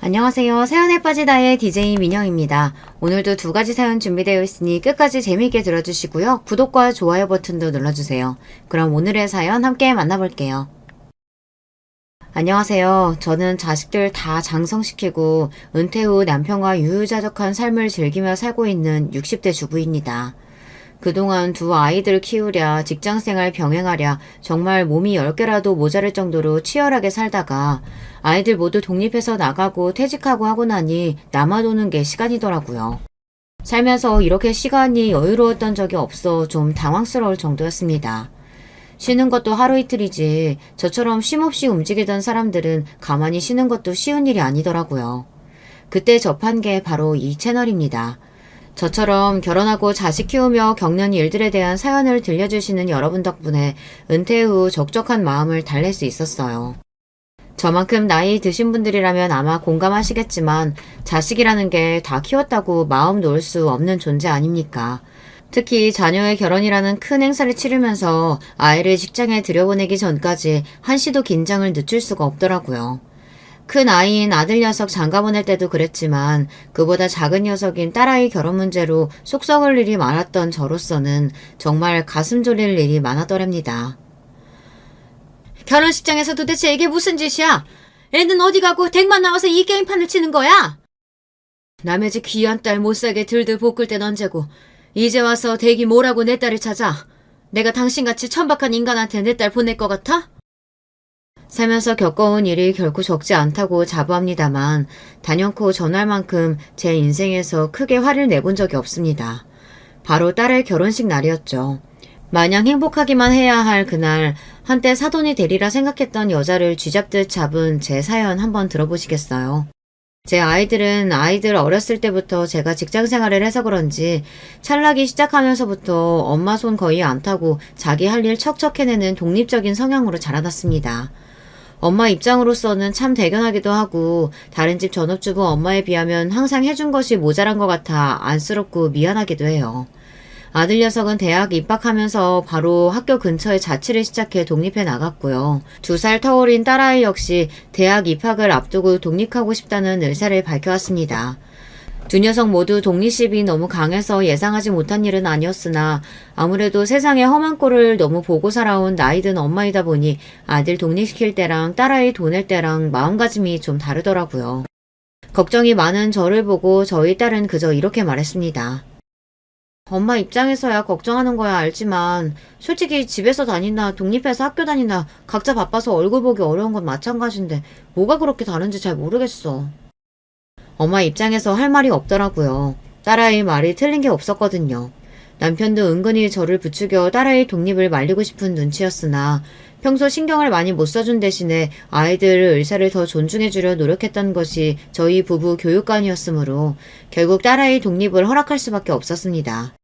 안녕하세요. 사연에 빠지다의 DJ 민영입니다. 오늘도 두 가지 사연 준비되어 있으니 끝까지 재미있게 들어주시고요. 구독과 좋아요 버튼도 눌러주세요. 그럼 오늘의 사연 함께 만나볼게요. 안녕하세요. 저는 자식들 다 장성시키고 은퇴 후 남편과 유유자적한 삶을 즐기며 살고 있는 60대 주부입니다. 그동안 두 아이들 키우랴 직장생활 병행하랴 정말 몸이 10개라도 모자랄 정도로 치열하게 살다가 아이들 모두 독립해서 나가고 퇴직하고 하고 나니 남아도는 게 시간이더라고요. 살면서 이렇게 시간이 여유로웠던 적이 없어 좀 당황스러울 정도였습니다. 쉬는 것도 하루 이틀이지 저처럼 쉼없이 움직이던 사람들은 가만히 쉬는 것도 쉬운 일이 아니더라고요. 그때 접한 게 바로 이 채널입니다. 저처럼 결혼하고 자식 키우며 겪는 일들에 대한 사연을 들려주시는 여러분 덕분에 은퇴 후 적적한 마음을 달랠 수 있었어요. 저만큼 나이 드신 분들이라면 아마 공감하시겠지만 자식이라는 게 다 키웠다고 마음 놓을 수 없는 존재 아닙니까? 특히 자녀의 결혼이라는 큰 행사를 치르면서 아이를 직장에 들여보내기 전까지 한시도 긴장을 늦출 수가 없더라고요. 큰 아이인 아들 녀석 장가 보낼 때도 그랬지만 그보다 작은 녀석인 딸아이 결혼 문제로 속 썩을 일이 많았던 저로서는 정말 가슴 졸일 일이 많았더랍니다. 결혼식장에서 도대체 이게 무슨 짓이야? 애는 어디 가고 댁만 나와서 이 게임판을 치는 거야? 남의 집 귀한 딸 못살게 들들 볶을 땐 언제고 이제 와서 댁이 뭐라고 내 딸을 찾아? 내가 당신같이 천박한 인간한테 내 딸 보낼 것 같아? 살면서 겪어온 일이 결코 적지 않다고 자부합니다만 단연코 전할 만큼 제 인생에서 크게 화를 내본 적이 없습니다. 바로 딸의 결혼식 날이었죠. 마냥 행복하기만 해야 할 그날 한때 사돈이 되리라 생각했던 여자를 쥐잡듯 잡은 제 사연 한번 들어보시겠어요? 제 아이들은 아이들 어렸을 때부터 제가 직장 생활을 해서 그런지 찰나기 시작하면서부터 엄마 손 거의 안 타고 자기 할 일 척척 해내는 독립적인 성향으로 자라났습니다. 엄마 입장으로서는 참 대견하기도 하고 다른 집 전업주부 엄마에 비하면 항상 해준 것이 모자란 것 같아 안쓰럽고 미안하기도 해요. 아들 녀석은 대학 입학하면서 바로 학교 근처에 자취를 시작해 독립해 나갔고요. 2살 터울인 딸아이 역시 대학 입학을 앞두고 독립하고 싶다는 의사를 밝혀왔습니다. 두 녀석 모두 독립심이 너무 강해서 예상하지 못한 일은 아니었으나 아무래도 세상의 험한 꼴을 너무 보고 살아온 나이든 엄마이다 보니 아들 독립시킬 때랑 딸아이 보낼 때랑 마음가짐이 좀 다르더라고요. 걱정이 많은 저를 보고 저희 딸은 그저 이렇게 말했습니다. 엄마 입장에서야 걱정하는 거야 알지만 솔직히 집에서 다니나 독립해서 학교 다니나 각자 바빠서 얼굴 보기 어려운 건 마찬가지인데 뭐가 그렇게 다른지 잘 모르겠어. 엄마 입장에서 할 말이 없더라고요. 딸아이 말이 틀린 게 없었거든요. 남편도 은근히 저를 부추겨 딸아이 독립을 말리고 싶은 눈치였으나 평소 신경을 많이 못 써준 대신에 아이들 의사를 더 존중해주려 노력했던 것이 저희 부부 교육관이었으므로 결국 딸아이 독립을 허락할 수밖에 없었습니다.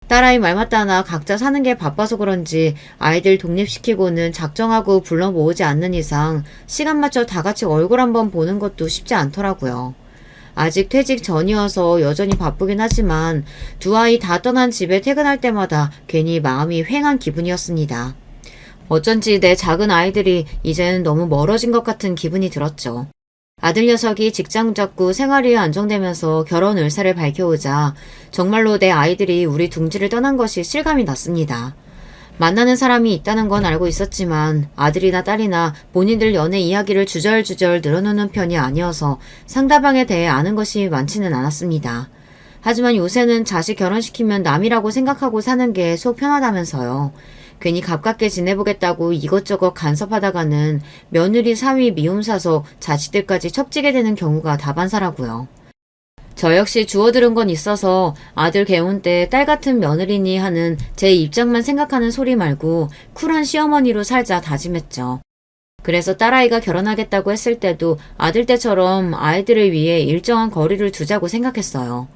딸아이 말 맞다나 각자 사는 게 바빠서 그런지 아이들 독립시키고는 작정하고 불러 모으지 않는 이상 시간 맞춰 다 같이 얼굴 한번 보는 것도 쉽지 않더라고요. 아직 퇴직 전이어서 여전히 바쁘긴 하지만 두 아이 다 떠난 집에 퇴근할 때마다 괜히 마음이 휑한 기분이었습니다. 어쩐지 내 작은 아이들이 이제는 너무 멀어진 것 같은 기분이 들었죠. 아들 녀석이 직장 잡고 생활이 안정되면서 결혼 의사를 밝혀오자 정말로 내 아이들이 우리 둥지를 떠난 것이 실감이 났습니다. 만나는 사람이 있다는 건 알고 있었지만 아들이나 딸이나 본인들 연애 이야기를 주절주절 늘어놓는 편이 아니어서 상대방에 대해 아는 것이 많지는 않았습니다. 하지만 요새는 자식 결혼시키면 남이라고 생각하고 사는 게 속 편하다면서요. 괜히 가깝게 지내보겠다고 이것저것 간섭하다가는 며느리 사위 미움 사서 자식들까지 척지게 되는 경우가 다반사라고요. 저 역시 주워들은 건 있어서 아들 개혼 때 딸 같은 며느리니 하는 제 입장만 생각하는 소리 말고 쿨한 시어머니로 살자 다짐했죠. 그래서 딸아이가 결혼하겠다고 했을 때도 아들 때처럼 아이들을 위해 일정한 거리를 두자고 생각했어요.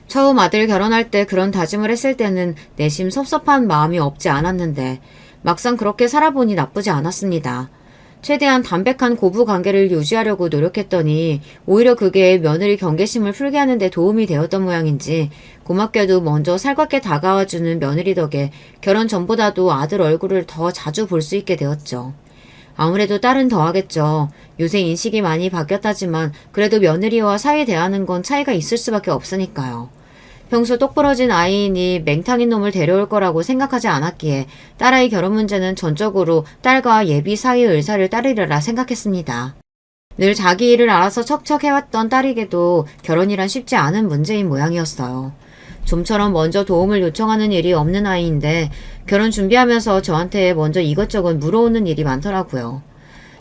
처음 아들 결혼할 때 그런 다짐을 했을 때는 내심 섭섭한 마음이 없지 않았는데 막상 그렇게 살아보니 나쁘지 않았습니다. 최대한 담백한 고부 관계를 유지하려고 노력했더니 오히려 그게 며느리 경계심을 풀게 하는 데 도움이 되었던 모양인지 고맙게도 먼저 살갑게 다가와주는 며느리 덕에 결혼 전보다도 아들 얼굴을 더 자주 볼 수 있게 되었죠. 아무래도 딸은 더하겠죠. 요새 인식이 많이 바뀌었다지만 그래도 며느리와 사이 대하는 건 차이가 있을 수밖에 없으니까요. 평소 똑부러진 아이이니 맹탕인 놈을 데려올 거라고 생각하지 않았기에 딸아이 결혼 문제는 전적으로 딸과 예비 사이의 의사를 따르리라 생각했습니다. 늘 자기 일을 알아서 척척 해왔던 딸에게도 결혼이란 쉽지 않은 문제인 모양이었어요. 좀처럼 먼저 도움을 요청하는 일이 없는 아이인데 결혼 준비하면서 저한테 먼저 이것저것 물어오는 일이 많더라고요.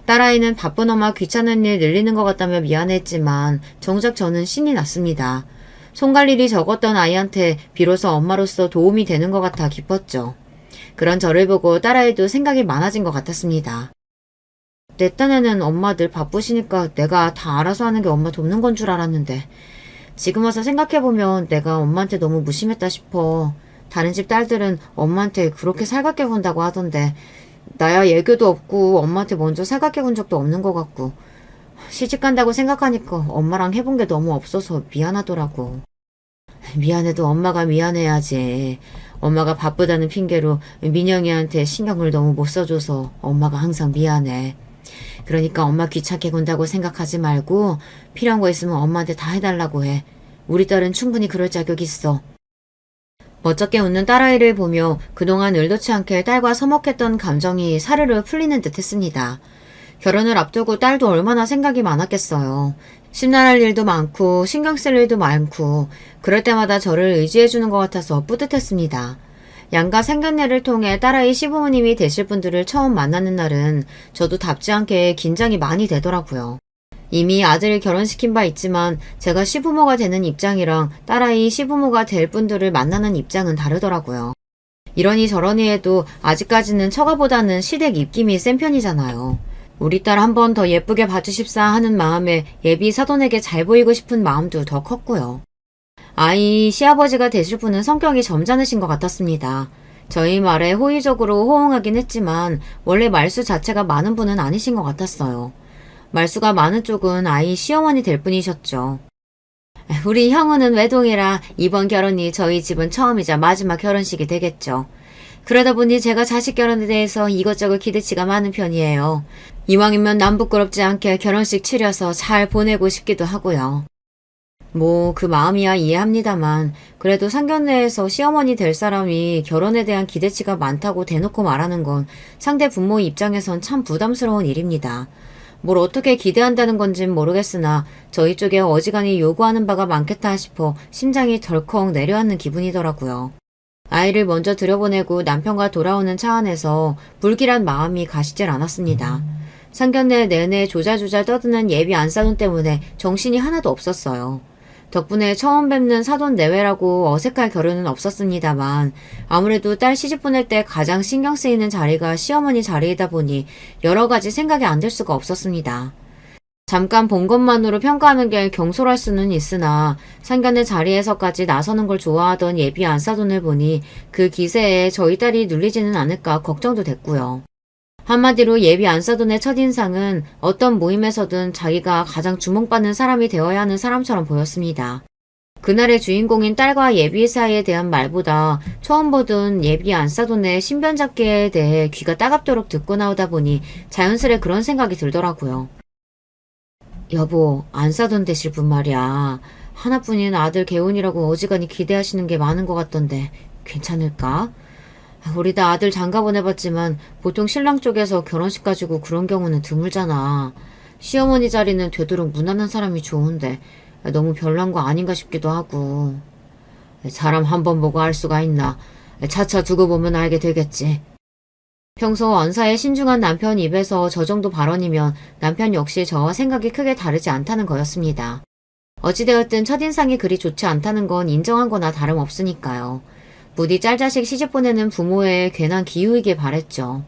딸아이는 바쁜 엄마 귀찮은 일 늘리는 것 같다며 미안했지만 정작 저는 신이 났습니다. 손갈 일이 적었던 아이한테 비로소 엄마로서 도움이 되는 것 같아 기뻤죠. 그런 저를 보고 딸아이도 생각이 많아진 것 같았습니다. 내 딴에는 엄마 늘 바쁘시니까 내가 다 알아서 하는 게 엄마 돕는 건 줄 알았는데 지금 와서 생각해보면 내가 엄마한테 너무 무심했다 싶어. 다른 집 딸들은 엄마한테 그렇게 살갑게 군다고 하던데 나야 애교도 없고 엄마한테 먼저 살갑게 군 적도 없는 것 같고 시집 간다고 생각하니까 엄마랑 해본 게 너무 없어서 미안하더라고. 미안해도 엄마가 미안해야지. 엄마가 바쁘다는 핑계로 민영이한테 신경을 너무 못 써줘서 엄마가 항상 미안해. 그러니까 엄마 귀찮게 군다고 생각하지 말고 필요한 거 있으면 엄마한테 다 해달라고 해. 우리 딸은 충분히 그럴 자격 있어. 멋쩍게 웃는 딸아이를 보며 그동안 의도치 않게 딸과 서먹했던 감정이 사르르 풀리는 듯 했습니다. 결혼을 앞두고 딸도 얼마나 생각이 많았겠어요. 심란할 일도 많고 신경 쓸 일도 많고 그럴 때마다 저를 의지해주는 것 같아서 뿌듯했습니다. 양가 상견례를 통해 딸아이 시부모님이 되실 분들을 처음 만나는 날은 저도 답지 않게 긴장이 많이 되더라고요. 이미 아들을 결혼시킨 바 있지만 제가 시부모가 되는 입장이랑 딸아이 시부모가 될 분들을 만나는 입장은 다르더라고요. 이러니 저러니 해도 아직까지는 처가보다는 시댁 입김이 센 편이잖아요. 우리 딸 한 번 더 예쁘게 봐주십사 하는 마음에 예비 사돈에게 잘 보이고 싶은 마음도 더 컸고요. 아이 시아버지가 되실 분은 성격이 점잖으신 것 같았습니다. 저희 말에 호의적으로 호응하긴 했지만 원래 말수 자체가 많은 분은 아니신 것 같았어요. 말수가 많은 쪽은 아이 시어머니 될 분이셨죠. 우리 형우는 외동이라 이번 결혼이 저희 집은 처음이자 마지막 결혼식이 되겠죠. 그러다 보니 제가 자식 결혼에 대해서 이것저것 기대치가 많은 편이에요. 이왕이면 남 부끄럽지 않게 결혼식 치려서 잘 보내고 싶기도 하고요. 뭐 그 마음이야 이해합니다만 그래도 상견례에서 시어머니 될 사람이 결혼에 대한 기대치가 많다고 대놓고 말하는 건 상대 부모 입장에선 참 부담스러운 일입니다. 뭘 어떻게 기대한다는 건진 모르겠으나 저희 쪽에 어지간히 요구하는 바가 많겠다 싶어 심장이 덜컥 내려앉는 기분이더라고요. 아이를 먼저 들여보내고 남편과 돌아오는 차 안에서 불길한 마음이 가시질 않았습니다. 상견례 내내 조잘조잘 떠드는 예비 안사돈 때문에 정신이 하나도 없었어요. 덕분에 처음 뵙는 사돈 내외라고 어색할 겨를은 없었습니다만 아무래도 딸 시집 보낼 때 가장 신경 쓰이는 자리가 시어머니 자리이다 보니 여러 가지 생각이 안 들 수가 없었습니다. 잠깐 본 것만으로 평가하는 게 경솔할 수는 있으나 상견례 자리에서까지 나서는 걸 좋아하던 예비 안사돈을 보니 그 기세에 저희 딸이 눌리지는 않을까 걱정도 됐고요. 한마디로 예비 안사돈의 첫인상은 어떤 모임에서든 자기가 가장 주목받는 사람이 되어야 하는 사람처럼 보였습니다. 그날의 주인공인 딸과 예비 사이에 대한 말보다 처음 보던 예비 안사돈의 신변잡기에 대해 귀가 따갑도록 듣고 나오다 보니 자연스레 그런 생각이 들더라고요. 여보, 안사돈 되실 분 말이야. 하나뿐인 아들 개운이라고 어지간히 기대하시는 게 많은 것 같던데 괜찮을까? 우리 다 아들 장가 보내봤지만 보통 신랑 쪽에서 결혼식 가지고 그런 경우는 드물잖아. 시어머니 자리는 되도록 무난한 사람이 좋은데 너무 별난 거 아닌가 싶기도 하고. 사람 한 번 보고 알 수가 있나. 차차 두고 보면 알게 되겠지. 평소 언사에 신중한 남편 입에서 저 정도 발언이면 남편 역시 저와 생각이 크게 다르지 않다는 거였습니다. 어찌되었든 첫인상이 그리 좋지 않다는 건 인정한 거나 다름없으니까요. 부디 짤자식 시집 보내는 부모의 괜한 기우이길 바랬죠.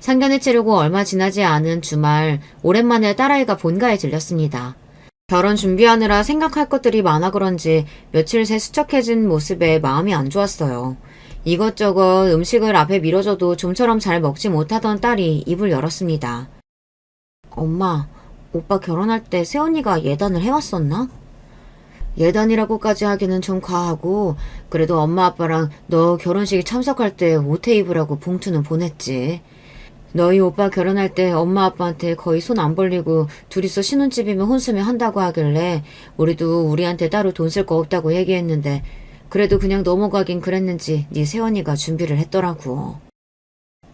상견례 치르고 얼마 지나지 않은 주말 오랜만에 딸아이가 본가에 들렸습니다. 결혼 준비하느라 생각할 것들이 많아 그런지 며칠 새 수척해진 모습에 마음이 안 좋았어요. 이것저것 음식을 앞에 밀어줘도 좀처럼 잘 먹지 못하던 딸이 입을 열었습니다. 엄마, 오빠 결혼할 때 새언니가 예단을 해왔었나? 예단이라고까지 하기는 좀 과하고 그래도 엄마 아빠랑 너 결혼식에 참석할 때 옷에 입으라고 봉투는 보냈지. 너희 오빠 결혼할 때 엄마 아빠한테 거의 손 안 벌리고 둘이서 신혼집이면 혼수면 한다고 하길래 우리도 우리한테 따로 돈 쓸 거 없다고 얘기했는데 그래도 그냥 넘어가긴 그랬는지 네 새언니가 준비를 했더라고.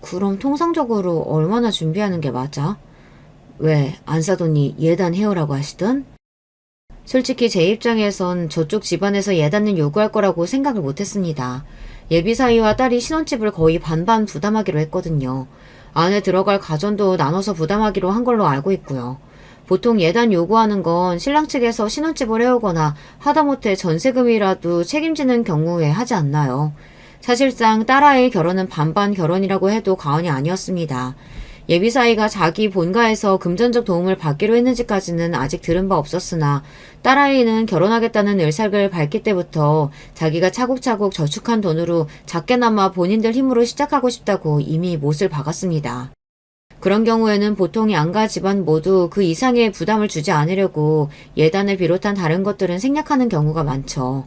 그럼 통상적으로 얼마나 준비하는 게 맞아? 왜 안 사돈이 예단 해오라고 하시던? 솔직히 제 입장에선 저쪽 집안에서 예단을 요구할 거라고 생각을 못했습니다. 예비 사위와 딸이 신혼집을 거의 반반 부담하기로 했거든요. 안에 들어갈 가전도 나눠서 부담하기로 한 걸로 알고 있고요. 보통 예단 요구하는 건 신랑 측에서 신혼집을 해오거나 하다못해 전세금이라도 책임지는 경우에 하지 않나요? 사실상 딸아이의 결혼은 반반 결혼이라고 해도 과언이 아니었습니다. 예비사위가 자기 본가에서 금전적 도움을 받기로 했는지까지는 아직 들은 바 없었으나 딸아이는 결혼하겠다는 의사를 밝힐 때부터 자기가 차곡차곡 저축한 돈으로 작게나마 본인들 힘으로 시작하고 싶다고 이미 못을 박았습니다. 그런 경우에는 보통 양가 집안 모두 그 이상의 부담을 주지 않으려고 예단을 비롯한 다른 것들은 생략하는 경우가 많죠.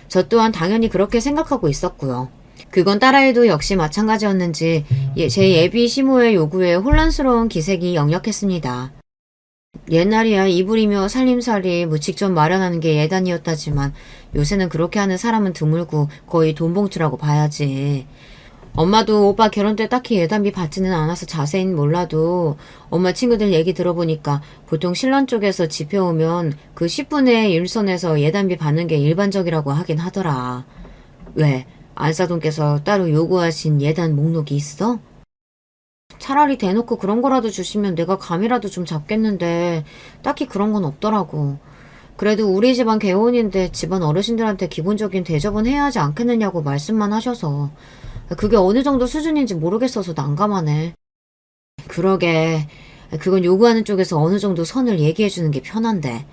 저 또한 당연히 그렇게 생각하고 있었고요. 그건 딸아이도 역시 마찬가지였는지 제 예비 시모의 요구에 혼란스러운 기색이 역력했습니다. 옛날이야 이불이며 살림살이 직접 마련하는 게 예단이었다지만 요새는 그렇게 하는 사람은 드물고 거의 돈봉투라고 봐야지. 엄마도 오빠 결혼 때 딱히 예단비 받지는 않아서 자세히는 몰라도 엄마 친구들 얘기 들어보니까 보통 신랑 쪽에서 집해오면 그 10분의 1선에서 예단비 받는 게 일반적이라고 하긴 하더라. 왜? 안사돈께서 따로 요구하신 예단 목록이 있어? 차라리 대놓고 그런 거라도 주시면 내가 감이라도 좀 잡겠는데 딱히 그런 건 없더라고. 그래도 우리 집안 개혼인데 집안 어르신들한테 기본적인 대접은 해야 하지 않겠느냐고 말씀만 하셔서 그게 어느 정도 수준인지 모르겠어서 난감하네. 그러게 그건 요구하는 쪽에서 어느 정도 선을 얘기해 주는 게 편한데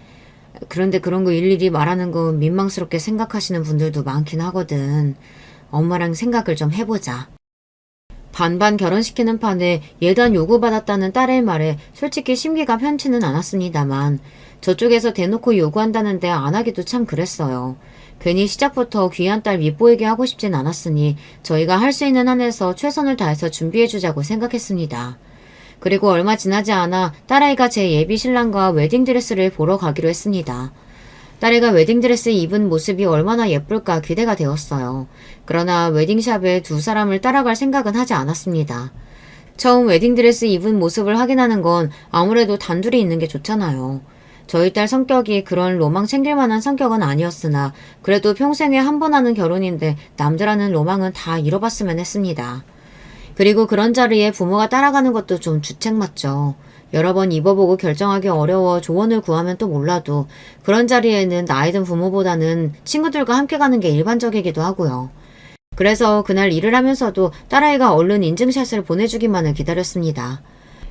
그런데 그런 거 일일이 말하는 건 민망스럽게 생각하시는 분들도 많긴 하거든. 엄마랑 생각을 좀 해보자. 반반 결혼시키는 판에 예단 요구받았다는 딸의 말에 솔직히 심기가 편치는 않았습니다만 저쪽에서 대놓고 요구한다는데 안 하기도 참 그랬어요. 괜히 시작부터 귀한 딸 밉보이게 하고 싶진 않았으니 저희가 할 수 있는 한에서 최선을 다해서 준비해주자고 생각했습니다. 그리고 얼마 지나지 않아 딸아이가 제 예비 신랑과 웨딩드레스를 보러 가기로 했습니다. 딸애가 웨딩드레스 입은 모습이 얼마나 예쁠까 기대가 되었어요. 그러나 웨딩샵에 두 사람을 따라갈 생각은 하지 않았습니다. 처음 웨딩드레스 입은 모습을 확인하는 건 아무래도 단둘이 있는 게 좋잖아요. 저희 딸 성격이 그런 로망 챙길 만한 성격은 아니었으나 그래도 평생에 한 번 하는 결혼인데 남들 하는 로망은 다 이뤄봤으면 했습니다. 그리고 그런 자리에 부모가 따라가는 것도 좀 주책 맞죠. 여러 번 입어보고 결정하기 어려워 조언을 구하면 또 몰라도 그런 자리에는 나이든 부모보다는 친구들과 함께 가는 게 일반적이기도 하고요. 그래서 그날 일을 하면서도 딸아이가 얼른 인증샷을 보내주기만을 기다렸습니다.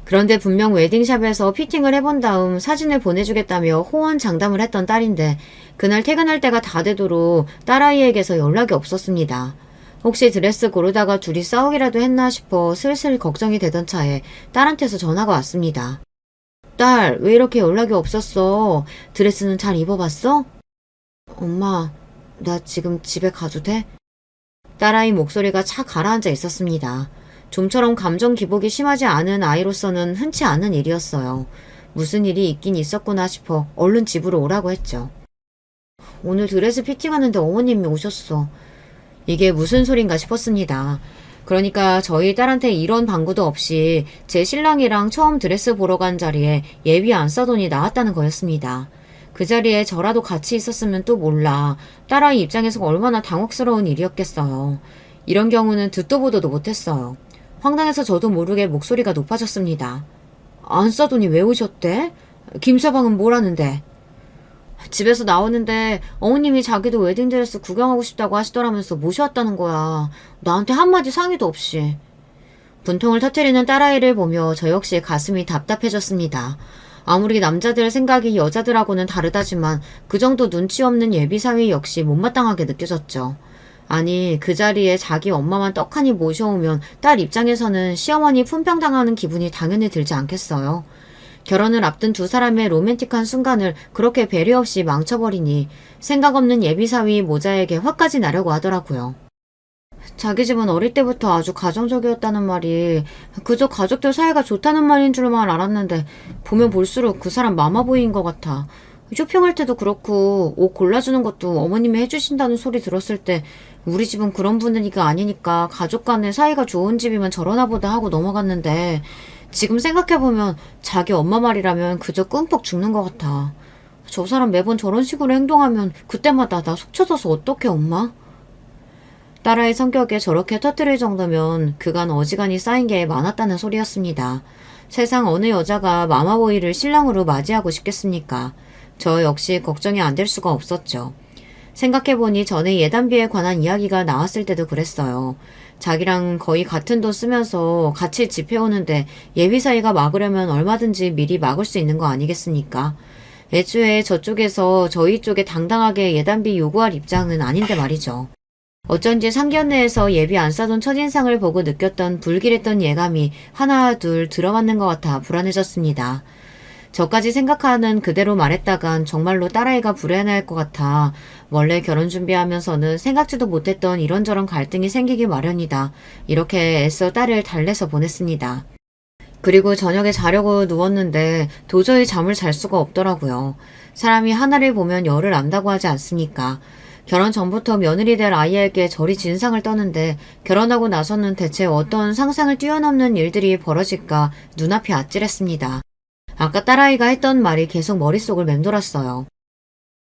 그런데 분명 웨딩샵에서 피팅을 해본 다음 사진을 보내주겠다며 호언장담을 했던 딸인데 그날 퇴근할 때가 다 되도록 딸아이에게서 연락이 없었습니다. 혹시 드레스 고르다가 둘이 싸우기라도 했나 싶어 슬슬 걱정이 되던 차에 딸한테서 전화가 왔습니다. 딸, 왜 이렇게 연락이 없었어? 드레스는 잘 입어봤어? 엄마, 나 지금 집에 가도 돼? 딸아이 목소리가 착 가라앉아 있었습니다. 좀처럼 감정 기복이 심하지 않은 아이로서는 흔치 않은 일이었어요. 무슨 일이 있긴 있었구나 싶어 얼른 집으로 오라고 했죠. 오늘 드레스 피팅하는데 어머님이 오셨어. 이게 무슨 소린가 싶었습니다. 그러니까 저희 딸한테 이런 방구도 없이 제 신랑이랑 처음 드레스 보러 간 자리에 예비 안사돈이 나왔다는 거였습니다. 그 자리에 저라도 같이 있었으면 또 몰라. 딸아이 입장에서 얼마나 당혹스러운 일이었겠어요. 이런 경우는 듣도 보도도 못했어요. 황당해서 저도 모르게 목소리가 높아졌습니다. 안사돈이 왜 오셨대? 김서방은 뭐라는데? 집에서 나오는데 어머님이 자기도 웨딩드레스 구경하고 싶다고 하시더라면서 모셔왔다는 거야. 나한테 한마디 상의도 없이. 분통을 터뜨리는 딸아이를 보며 저 역시 가슴이 답답해졌습니다. 아무리 남자들 생각이 여자들하고는 다르다지만 그 정도 눈치 없는 예비사위 역시 못마땅하게 느껴졌죠. 아니 그 자리에 자기 엄마만 떡하니 모셔오면 딸 입장에서는 시어머니 품평당하는 기분이 당연히 들지 않겠어요. 결혼을 앞둔 두 사람의 로맨틱한 순간을 그렇게 배려 없이 망쳐버리니 생각 없는 예비사위 모자에게 화까지 나려고 하더라고요. 자기 집은 어릴 때부터 아주 가정적이었다는 말이 그저 가족들 사이가 좋다는 말인 줄만 알았는데 보면 볼수록 그 사람 마마보이인 것 같아. 쇼핑할 때도 그렇고 옷 골라주는 것도 어머님이 해주신다는 소리 들었을 때 우리 집은 그런 분위기가 아니니까 가족 간의 사이가 좋은 집이면 저러나 보다 하고 넘어갔는데 지금 생각해보면 자기 엄마 말이라면 그저 꿈뻑 죽는 것 같아. 저 사람 매번 저런 식으로 행동하면 그때마다 나 속 터져서 어떡해 엄마? 딸아이 성격에 저렇게 터뜨릴 정도면 그간 어지간히 쌓인 게 많았다는 소리였습니다. 세상 어느 여자가 마마보이를 신랑으로 맞이하고 싶겠습니까? 저 역시 걱정이 안 될 수가 없었죠. 생각해보니 전에 예단비에 관한 이야기가 나왔을 때도 그랬어요. 자기랑 거의 같은 돈 쓰면서 같이 집해오는데 예비 사이가 막으려면 얼마든지 미리 막을 수 있는 거 아니겠습니까? 애초에 저쪽에서 저희 쪽에 당당하게 예단비 요구할 입장은 아닌데 말이죠. 어쩐지 상견례에서 예비 안 싸던 첫인상을 보고 느꼈던 불길했던 예감이 하나 둘 들어맞는 것 같아 불안해졌습니다. 저까지 생각하는 그대로 말했다간 정말로 딸아이가 불안해할 것 같아 원래 결혼 준비하면서는 생각지도 못했던 이런저런 갈등이 생기기 마련이다. 이렇게 애써 딸을 달래서 보냈습니다. 그리고 저녁에 자려고 누웠는데 도저히 잠을 잘 수가 없더라고요. 사람이 하나를 보면 열을 안다고 하지 않습니까? 결혼 전부터 며느리 될 아이에게 저리 진상을 떠는데 결혼하고 나서는 대체 어떤 상상을 뛰어넘는 일들이 벌어질까 눈앞이 아찔했습니다. 아까 딸아이가 했던 말이 계속 머릿속을 맴돌았어요.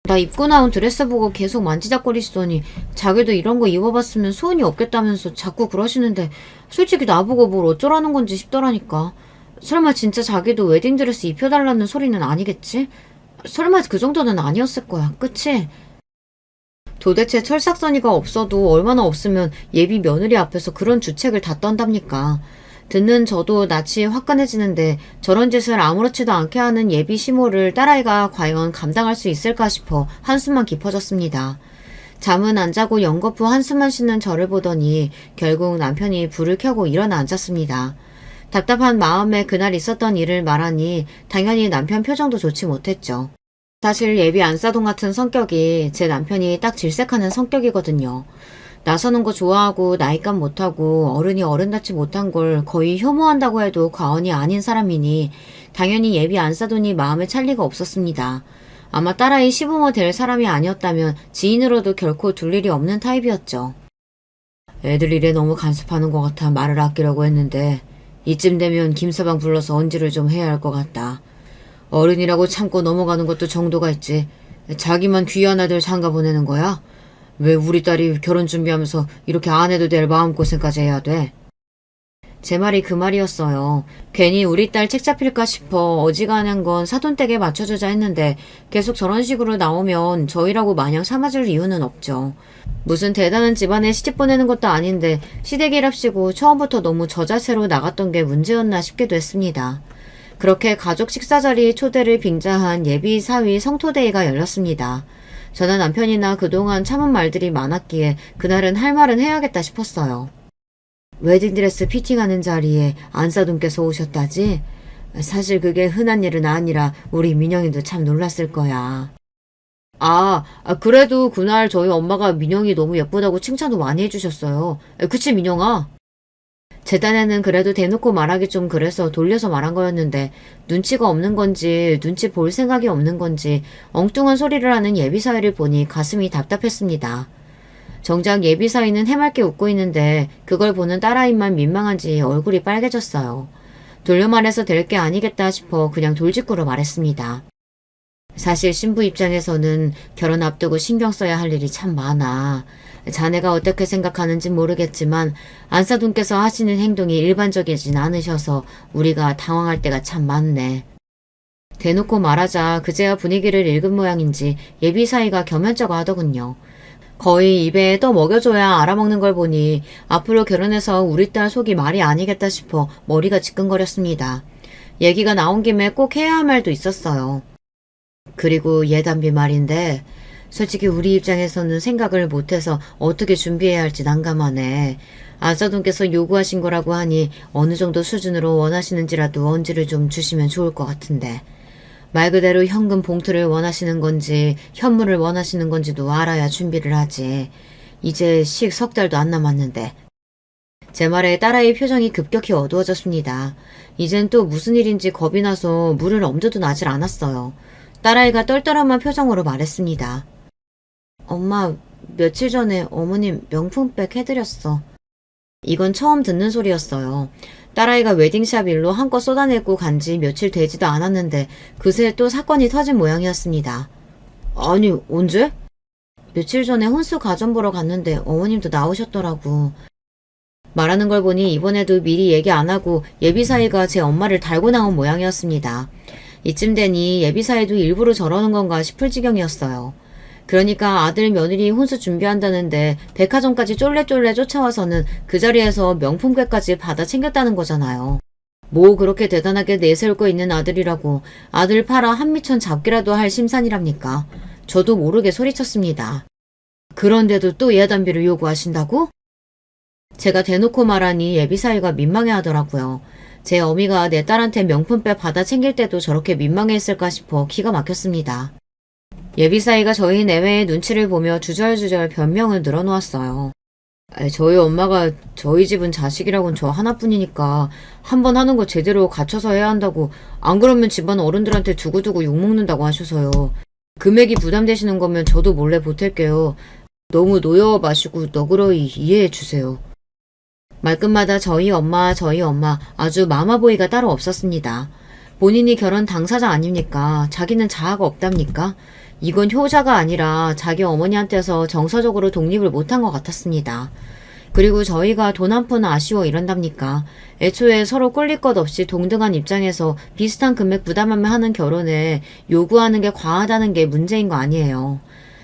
나 입고 나온 드레스 보고 계속 만지작거리시더니 자기도 이런 거 입어봤으면 소원이 없겠다면서 자꾸 그러시는데 솔직히 나보고 뭘 어쩌라는 건지 싶더라니까. 설마 진짜 자기도 웨딩드레스 입혀달라는 소리는 아니겠지? 설마 그 정도는 아니었을 거야. 그치? 도대체 철삭서니가 없어도 얼마나 없으면 예비 며느리 앞에서 그런 주책을 다 떤답니까? 듣는 저도 낯이 화끈해지는데 저런 짓을 아무렇지도 않게 하는 예비 시모를 딸아이가 과연 감당할 수 있을까 싶어 한숨만 깊어졌습니다. 잠은 안 자고 연거푸 한숨만 쉬는 저를 보더니 결국 남편이 불을 켜고 일어나 앉았습니다. 답답한 마음에 그날 있었던 일을 말하니 당연히 남편 표정도 좋지 못했죠. 사실 예비 안사돈 같은 성격이 제 남편이 딱 질색하는 성격이거든요. 나서는 거 좋아하고 나이값 못하고 어른이 어른답지 못한 걸 거의 혐오한다고 해도 과언이 아닌 사람이니 당연히 예비 안사돈이 마음에 찰 리가 없었습니다. 아마 딸아이 시부모 될 사람이 아니었다면 지인으로도 결코 둘 일이 없는 타입이었죠. 애들 일에 너무 간섭하는 것 같아 말을 아끼려고 했는데 이쯤 되면 김서방 불러서 언지를 좀 해야 할 것 같다. 어른이라고 참고 넘어가는 것도 정도가 있지. 자기만 귀한 아들 장가 보내는 거야? 왜 우리 딸이 결혼 준비하면서 이렇게 안 해도 될 마음고생까지 해야 돼? 제 말이 그 말이었어요. 괜히 우리 딸 책 잡힐까 싶어 어지간한 건 사돈댁에 맞춰주자 했는데 계속 저런 식으로 나오면 저희라고 마냥 삼아줄 이유는 없죠. 무슨 대단한 집안에 시집 보내는 것도 아닌데 시댁이랍시고 처음부터 너무 저자세로 나갔던 게 문제였나 싶기도 했습니다. 그렇게 가족 식사 자리 초대를 빙자한 예비 사위 성토대회가 열렸습니다. 저는 남편이나 그동안 참은 말들이 많았기에 그날은 할 말은 해야겠다 싶었어요. 웨딩드레스 피팅하는 자리에 안사돈께서 오셨다지? 사실 그게 흔한 일은 아니라 우리 민영이도 참 놀랐을 거야. 그래도 그날 저희 엄마가 민영이 너무 예쁘다고 칭찬도 많이 해주셨어요. 그치 민영아? 제 딴에는 그래도 대놓고 말하기 좀 그래서 돌려서 말한 거였는데 눈치가 없는 건지 눈치 볼 생각이 없는 건지 엉뚱한 소리를 하는 예비사위를 보니 가슴이 답답했습니다. 정작 예비사위는 해맑게 웃고 있는데 그걸 보는 딸아이만 민망한지 얼굴이 빨개졌어요. 돌려 말해서 될 게 아니겠다 싶어 그냥 돌직구로 말했습니다. 사실 신부 입장에서는 결혼 앞두고 신경 써야 할 일이 참 많아. 자네가 어떻게 생각하는지 모르겠지만 안사돈께서 하시는 행동이 일반적이진 않으셔서 우리가 당황할 때가 참 많네. 대놓고 말하자 그제야 분위기를 읽은 모양인지 예비 사이가 겸연쩍어 하더군요. 거의 입에 떠 먹여줘야 알아먹는 걸 보니 앞으로 결혼해서 우리 딸 속이 말이 아니겠다 싶어 머리가 지끈거렸습니다. 얘기가 나온 김에 꼭 해야 할 말도 있었어요. 그리고 예단비 말인데 솔직히 우리 입장에서는 생각을 못해서 어떻게 준비해야 할지 난감하네. 안사돈께서 요구하신 거라고 하니 어느 정도 수준으로 원하시는지라도 언지를 좀 주시면 좋을 것 같은데. 말 그대로 현금 봉투를 원하시는 건지 현물을 원하시는 건지도 알아야 준비를 하지. 이제 식 석 달도 안 남았는데. 제 말에 딸아이의 표정이 급격히 어두워졌습니다. 이젠 또 무슨 일인지 겁이 나서 물을 엄두도 나질 않았어요. 딸아이가 떨떠름한 표정으로 말했습니다. 엄마, 며칠 전에 어머님 명품백 해드렸어. 이건 처음 듣는 소리였어요. 딸아이가 웨딩샵 일로 한껏 쏟아내고 간지 며칠 되지도 않았는데 그새 또 사건이 터진 모양이었습니다. 아니, 언제? 며칠 전에 혼수 가전 보러 갔는데 어머님도 나오셨더라고. 말하는 걸 보니 이번에도 미리 얘기 안 하고 예비사위가 제 엄마를 달고 나온 모양이었습니다. 이쯤 되니 예비사위도 일부러 저러는 건가 싶을 지경이었어요. 그러니까 아들 며느리 혼수 준비한다는데 백화점까지 쫄래쫄래 쫓아와서는 그 자리에서 명품백까지 받아 챙겼다는 거잖아요. 뭐 그렇게 대단하게 내세울 거 있는 아들이라고 아들 팔아 한미천 잡기라도 할 심산이랍니까? 저도 모르게 소리쳤습니다. 그런데도 또 예단비를 요구하신다고? 제가 대놓고 말하니 예비사위가 민망해 하더라고요. 제 어미가 내 딸한테 명품백 받아 챙길 때도 저렇게 민망해했을까 싶어 기가 막혔습니다. 예비사위가 저희 내외의 눈치를 보며 주절주절 변명을 늘어놓았어요. 저희 엄마가 저희 집은 자식이라곤 저 하나뿐이니까 한번 하는 거 제대로 갖춰서 해야 한다고, 안 그러면 집안 어른들한테 두고두고 욕먹는다고 하셔서요. 금액이 부담되시는 거면 저도 몰래 보탤게요. 너무 노여워 마시고 너그러이 이해해 주세요. 말끝마다 저희 엄마 아주 마마보이가 따로 없었습니다. 본인이 결혼 당사자 아닙니까? 자기는 자아가 없답니까? 이건 효자가 아니라 자기 어머니한테서 정서적으로 독립을 못한 것 같았습니다. 그리고 저희가 돈 한 푼 아쉬워 이런답니까? 애초에 서로 꿀릴 것 없이 동등한 입장에서 비슷한 금액 부담하며 하는 결혼에 요구하는 게 과하다는 게 문제인 거 아니에요.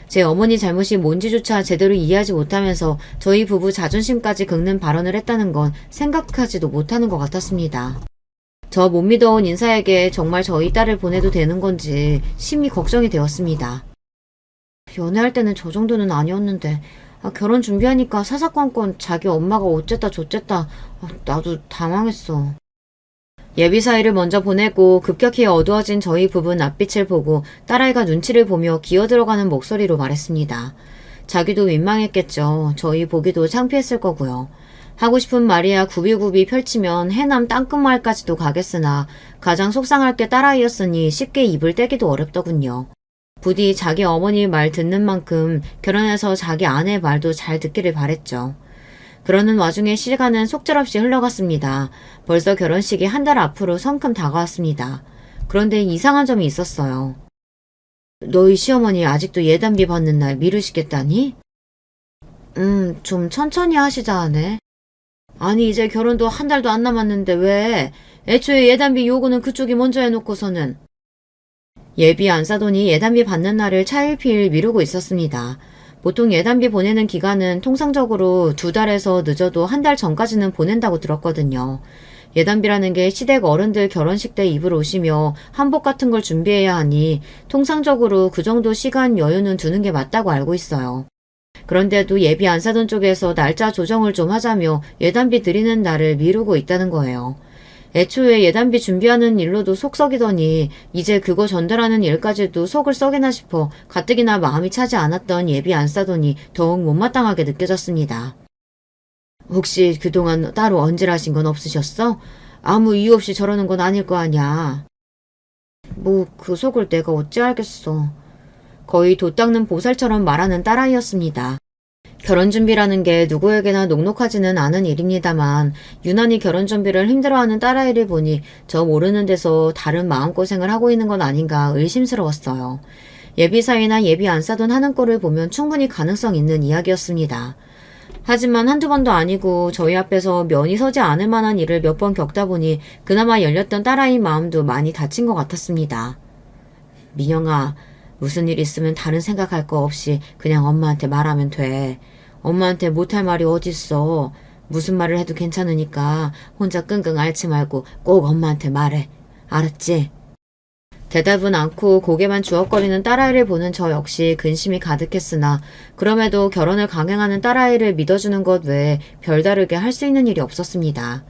제 어머니 잘못이 뭔지조차 제대로 이해하지 못하면서 저희 부부 자존심까지 긁는 발언을 했다는 건 생각하지도 못하는 것 같았습니다. 저 못 믿어온 인사에게 정말 저희 딸을 보내도 되는 건지 심히 걱정이 되었습니다. 연애할 때는 저 정도는 아니었는데 결혼 준비하니까 사사건건 자기 엄마가 어쨌다 저쨌다. 나도 당황했어. 예비사위를 먼저 보내고 급격히 어두워진 저희 부부 낯빛을 보고 딸아이가 눈치를 보며 기어들어가는 목소리로 말했습니다. 자기도 민망했겠죠. 저희 보기도 창피했을 거고요. 하고 싶은 말이야 굽이굽이 펼치면 해남 땅끝마을까지도 가겠으나 가장 속상할 게 딸아이였으니 쉽게 입을 떼기도 어렵더군요. 부디 자기 어머니 말 듣는 만큼 결혼해서 자기 아내 말도 잘 듣기를 바랬죠. 그러는 와중에 시간은 속절없이 흘러갔습니다. 벌써 결혼식이 한 달 앞으로 성큼 다가왔습니다. 그런데 이상한 점이 있었어요. 너희 시어머니 아직도 예단비 받는 날 미루시겠다니? 좀 천천히 하시자 하네. 아니 이제 결혼도 한 달도 안 남았는데 왜? 애초에 예단비 요구는 그쪽이 먼저 해놓고서는. 예비 안사돈이 예단비 받는 날을 차일피일 미루고 있었습니다. 보통 예단비 보내는 기간은 통상적으로 2달에서 늦어도 한 달 전까지는 보낸다고 들었거든요. 예단비라는 게 시댁 어른들 결혼식 때 입을 옷이며 한복 같은 걸 준비해야 하니 통상적으로 그 정도 시간 여유는 두는 게 맞다고 알고 있어요. 그런데도 예비 안사돈 쪽에서 날짜 조정을 좀 하자며 예단비 드리는 날을 미루고 있다는 거예요. 애초에 예단비 준비하는 일로도 속 썩이더니 이제 그거 전달하는 일까지도 속을 썩이나 싶어 가뜩이나 마음이 차지 않았던 예비 안사돈이 더욱 못마땅하게 느껴졌습니다. 혹시 그동안 따로 언질하신 건 없으셨어? 아무 이유 없이 저러는 건 아닐 거 아냐. 뭐 그 속을 내가 어찌 알겠어. 거의 돛 닦는 보살처럼 말하는 딸아이였습니다. 결혼 준비라는 게 누구에게나 녹록하지는 않은 일입니다만 유난히 결혼 준비를 힘들어하는 딸아이를 보니 저 모르는 데서 다른 마음고생을 하고 있는 건 아닌가 의심스러웠어요. 예비사위나 예비 안사돈 하는 꼴을 보면 충분히 가능성 있는 이야기였습니다. 하지만 한두 번도 아니고 저희 앞에서 면이 서지 않을 만한 일을 몇 번 겪다 보니 그나마 열렸던 딸아이 마음도 많이 다친 것 같았습니다. 민영아, 무슨 일 있으면 다른 생각할 거 없이 그냥 엄마한테 말하면 돼. 엄마한테 못할 말이 어딨어. 무슨 말을 해도 괜찮으니까 혼자 끙끙 앓지 말고 꼭 엄마한테 말해. 알았지? 대답은 않고 고개만 주걱거리는 딸아이를 보는 저 역시 근심이 가득했으나 그럼에도 결혼을 강행하는 딸아이를 믿어주는 것 외에 별다르게 할 수 있는 일이 없었습니다.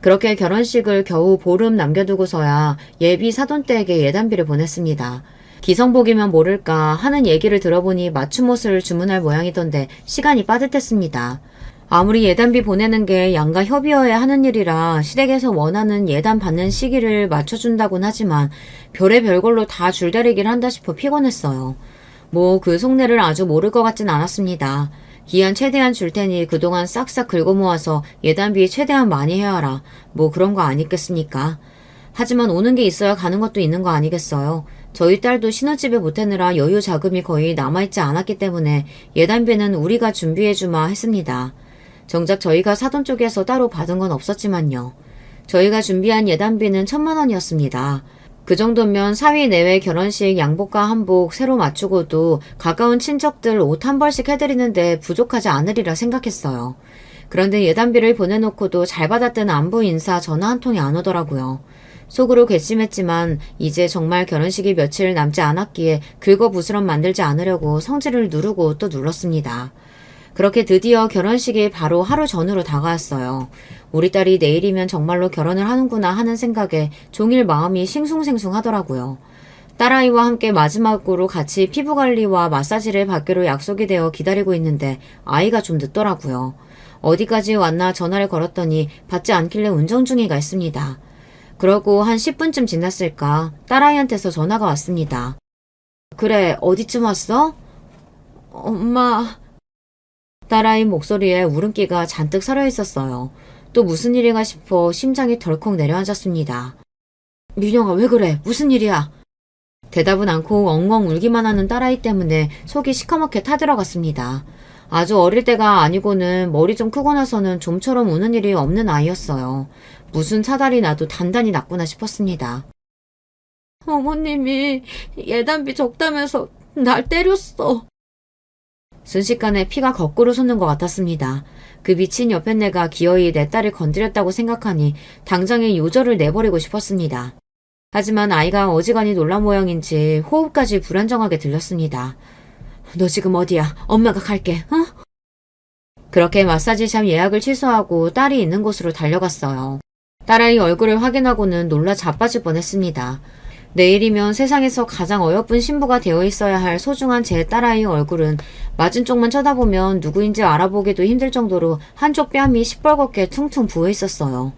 그렇게 결혼식을 겨우 보름 남겨두고서야 예비 사돈댁에 예단비를 보냈습니다. 기성복이면 모를까 하는 얘기를 들어보니 맞춤옷을 주문할 모양이던데 시간이 빠듯했습니다. 아무리 예단비 보내는 게 양가 협의어야 하는 일이라 시댁에서 원하는 예단 받는 시기를 맞춰준다곤 하지만 별의별 걸로 다 줄다리기를 한다 싶어 피곤했어요. 뭐 그 속내를 아주 모를 것 같진 않았습니다. 기한 최대한 줄 테니 그동안 싹싹 긁어 모아서 예단비 최대한 많이 해와라. 뭐 그런 거 아니겠습니까? 하지만 오는 게 있어야 가는 것도 있는 거 아니겠어요? 저희 딸도 신혼집에 보태느라 여유 자금이 거의 남아있지 않았기 때문에 예단비는 우리가 준비해주마 했습니다. 정작 저희가 사돈 쪽에서 따로 받은 건 없었지만요. 저희가 준비한 예단비는 1,000,000원이었습니다. 그 정도면 사위 내외 결혼식 양복과 한복 새로 맞추고도 가까운 친척들 옷 한 벌씩 해드리는데 부족하지 않으리라 생각했어요. 그런데 예단비를 보내놓고도 잘 받았던 안부 인사 전화 한 통이 안 오더라고요. 속으로 괘씸했지만 이제 정말 결혼식이 며칠 남지 않았기에 긁어부스럼 만들지 않으려고 성질을 누르고 또 눌렀습니다. 그렇게 드디어 결혼식이 바로 하루 전으로 다가왔어요. 우리 딸이 내일이면 정말로 결혼을 하는구나 하는 생각에 종일 마음이 싱숭생숭하더라고요. 딸아이와 함께 마지막으로 같이 피부관리와 마사지를 받기로 약속이 되어 기다리고 있는데 아이가 좀 늦더라고요. 어디까지 왔나 전화를 걸었더니 받지 않길래 운전 중이가 있습니다. 그러고 한 10분쯤 지났을까 딸아이한테서 전화가 왔습니다. 그래, 어디쯤 왔어? 엄마... 딸아이 목소리에 울음기가 잔뜩 서려 있었어요. 또 무슨 일인가 싶어 심장이 덜컥 내려앉았습니다. 민영아, 왜 그래? 무슨 일이야? 대답은 않고 엉엉 울기만 하는 딸아이 때문에 속이 시커멓게 타들어갔습니다. 아주 어릴 때가 아니고는 머리 좀 크고 나서는 좀처럼 우는 일이 없는 아이였어요. 무슨 사달이 나도 단단히 났구나 싶었습니다. 어머님이 예단비 적다면서 날 때렸어. 순식간에 피가 거꾸로 솟는 것 같았습니다. 그 미친 여편네가 기어이 내 딸을 건드렸다고 생각하니 당장에 요절을 내버리고 싶었습니다. 하지만 아이가 어지간히 놀란 모양인지 호흡까지 불안정하게 들렸습니다. 너 지금 어디야? 엄마가 갈게, 응? 그렇게 마사지샵 예약을 취소하고 딸이 있는 곳으로 달려갔어요. 딸아이 얼굴을 확인하고는 놀라 자빠질 뻔했습니다. 내일이면 세상에서 가장 어여쁜 신부가 되어 있어야 할 소중한 제 딸아이 얼굴은 맞은 쪽만 쳐다보면 누구인지 알아보기도 힘들 정도로 한쪽 뺨이 시뻘겋게 퉁퉁 부어 있었어요.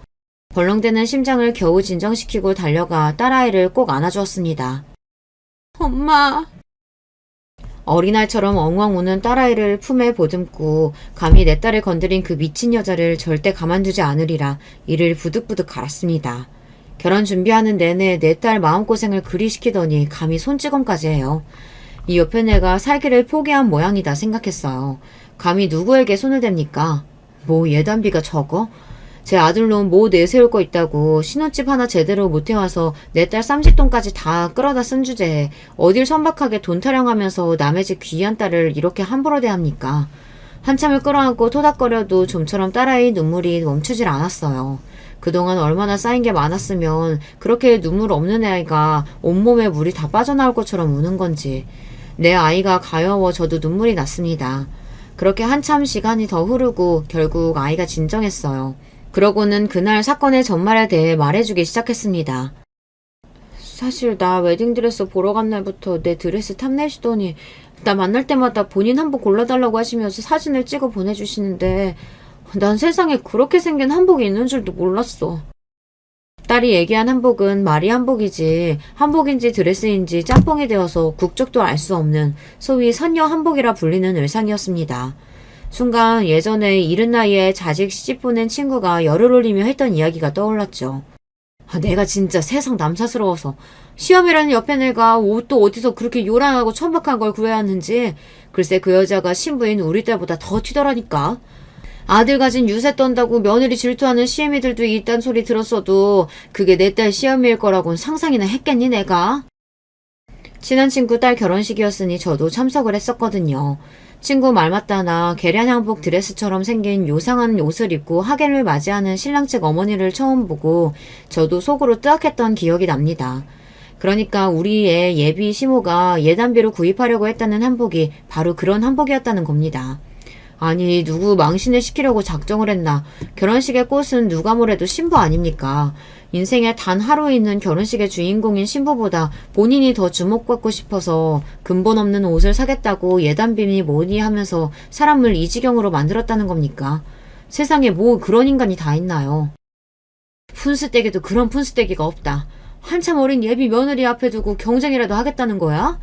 벌렁대는 심장을 겨우 진정시키고 달려가 딸아이를 꼭 안아주었습니다. 엄마. 어린아이처럼 엉엉 우는 딸아이를 품에 보듬고 감히 내 딸을 건드린 그 미친 여자를 절대 가만두지 않으리라 이를 부득부득 갈았습니다. 결혼 준비하는 내내 내 딸 마음고생을 그리 시키더니 감히 손찌검까지 해요. 이 옆에 애가 살기를 포기한 모양이다 생각했어요. 감히 누구에게 손을 댑니까? 뭐 예단비가 적어? 제 아들놈 뭐 내세울 거 있다고 신혼집 하나 제대로 못 해와서 내 딸 쌈짓돈까지 다 끌어다 쓴 주제에 어딜 선박하게 돈 타령하면서 남의 집 귀한 딸을 이렇게 함부로 대합니까? 한참을 끌어안고 토닥거려도 좀처럼 딸아이 눈물이 멈추질 않았어요. 그동안 얼마나 쌓인 게 많았으면 그렇게 눈물 없는 아이가 온몸에 물이 다 빠져나올 것처럼 우는 건지. 내 아이가 가여워 저도 눈물이 났습니다. 그렇게 한참 시간이 더 흐르고 결국 아이가 진정했어요. 그러고는 그날 사건의 전말에 대해 말해주기 시작했습니다. 사실 나 웨딩드레스 보러 간 날부터 내 드레스 탐내시더니 나 만날 때마다 본인 한복 골라달라고 하시면서 사진을 찍어 보내주시는데 난 세상에 그렇게 생긴 한복이 있는 줄도 몰랐어. 딸이 얘기한 한복은 말이 한복이지 한복인지 드레스인지 짬뽕이 되어서 국적도 알 수 없는 소위 선녀 한복이라 불리는 의상이었습니다. 순간 예전에 이른 나이에 자식 시집 보낸 친구가 열을 올리며 했던 이야기가 떠올랐죠. 내가 진짜 세상 남사스러워서 시험이라는 옆에 애가 옷도 어디서 그렇게 요란하고 천박한 걸 구해야 하는지 글쎄 그 여자가 신부인 우리 딸보다 더 튀더라니까. 아들 가진 유세 떤다고 며느리 질투하는 시애미들도 있단 소리 들었어도 그게 내 딸 시어미일 거라고는 상상이나 했겠니 내가? 친한 친구 딸 결혼식이었으니 저도 참석을 했었거든요. 친구 말 맞다나 계량양복 드레스처럼 생긴 요상한 옷을 입고 하객을 맞이하는 신랑 측 어머니를 처음 보고 저도 속으로 뜨악했던 기억이 납니다. 그러니까 우리의 예비 시모가 예단비로 구입하려고 했다는 한복이 바로 그런 한복이었다는 겁니다. 아니, 누구 망신을 시키려고 작정을 했나. 결혼식의 꽃은 누가 뭐래도 신부 아닙니까? 인생에 단 하루 있는 결혼식의 주인공인 신부보다 본인이 더 주목받고 싶어서 근본 없는 옷을 사겠다고 예단빔이 뭐니 하면서 사람을 이 지경으로 만들었다는 겁니까? 세상에 뭐 그런 인간이 다 있나요? 푼스떼기도 그런 푼스떼기가 없다. 한참 어린 예비 며느리 앞에 두고 경쟁이라도 하겠다는 거야?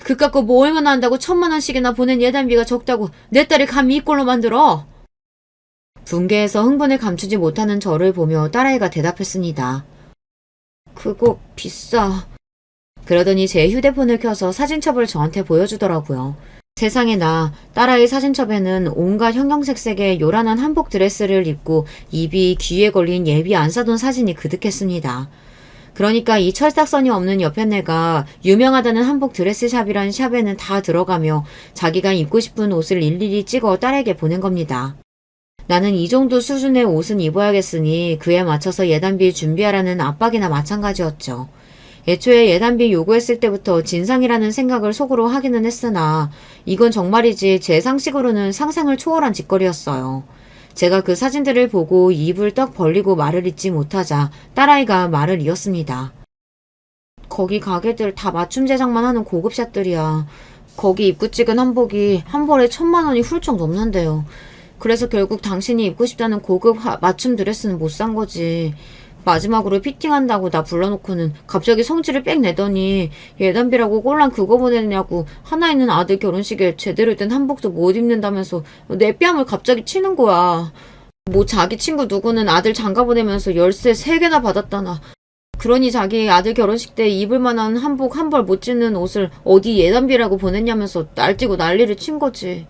그깟 거 뭐 얼마나 한다고 1,000만 원씩이나 보낸 예단비가 적다고 내 딸을 감히 이 꼴로 만들어? 분개해서 흥분을 감추지 못하는 저를 보며 딸아이가 대답했습니다. 그거 비싸. 그러더니 제 휴대폰을 켜서 사진첩을 저한테 보여주더라고요. 세상에나 딸아이 사진첩에는 온갖 형형색색의 요란한 한복 드레스를 입고 입이 귀에 걸린 예비 안 사돈 사진이 그득했습니다. 그러니까 이 철딱선이 없는 여편네가 유명하다는 한복 드레스샵이란 샵에는 다 들어가며 자기가 입고 싶은 옷을 일일이 찍어 딸에게 보낸 겁니다. 나는 이 정도 수준의 옷은 입어야겠으니 그에 맞춰서 예단비 준비하라는 압박이나 마찬가지였죠. 애초에 예단비 요구했을 때부터 진상이라는 생각을 속으로 하기는 했으나 이건 정말이지 제 상식으로는 상상을 초월한 짓거리였어요. 제가 그 사진들을 보고 입을 떡 벌리고 말을 잇지 못하자 딸아이가 말을 이었습니다. 거기 가게들 다 맞춤 제작만 하는 고급샷들이야. 거기 입고 찍은 한복이 한 벌에 1,000만 원이 훌쩍 넘는데요. 그래서 결국 당신이 입고 싶다는 고급 맞춤 드레스는 못 산 거지. 마지막으로 피팅한다고 나 불러놓고는 갑자기 성질을 빽 내더니 예단비라고 꼴랑 그거 보내냐고 하나 있는 아들 결혼식에 제대로 된 한복도 못 입는다면서 내 뺨을 갑자기 치는 거야. 뭐 자기 친구 누구는 아들 장가 보내면서 열쇠 3개나 받았다나. 그러니 자기 아들 결혼식 때 입을 만한 한복 한 벌 못 짓는 옷을 어디 예단비라고 보냈냐면서 날뛰고 난리를 친 거지.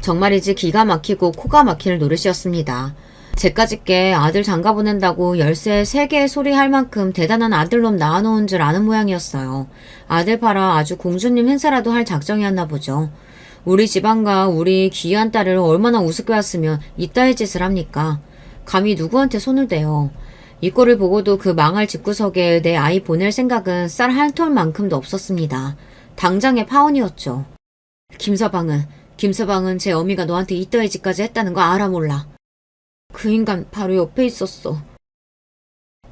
정말이지 기가 막히고 코가 막힐 노릇이었습니다. 제까짓게 아들 장가 보낸다고 열쇠 3개의 소리 할 만큼 대단한 아들놈 낳아놓은 줄 아는 모양이었어요. 아들 팔아 아주 공주님 행사라도 할 작정이었나 보죠. 우리 집안과 우리 귀한 딸을 얼마나 우습게 왔으면 이따위 짓을 합니까? 감히 누구한테 손을 대요. 이 꼴을 보고도 그 망할 집구석에 내 아이 보낼 생각은 쌀 한 톨만큼도 없었습니다. 당장의 파혼이었죠. 김서방은 제 어미가 너한테 이따위 짓까지 했다는 거 알아 몰라. 그 인간 바로 옆에 있었어.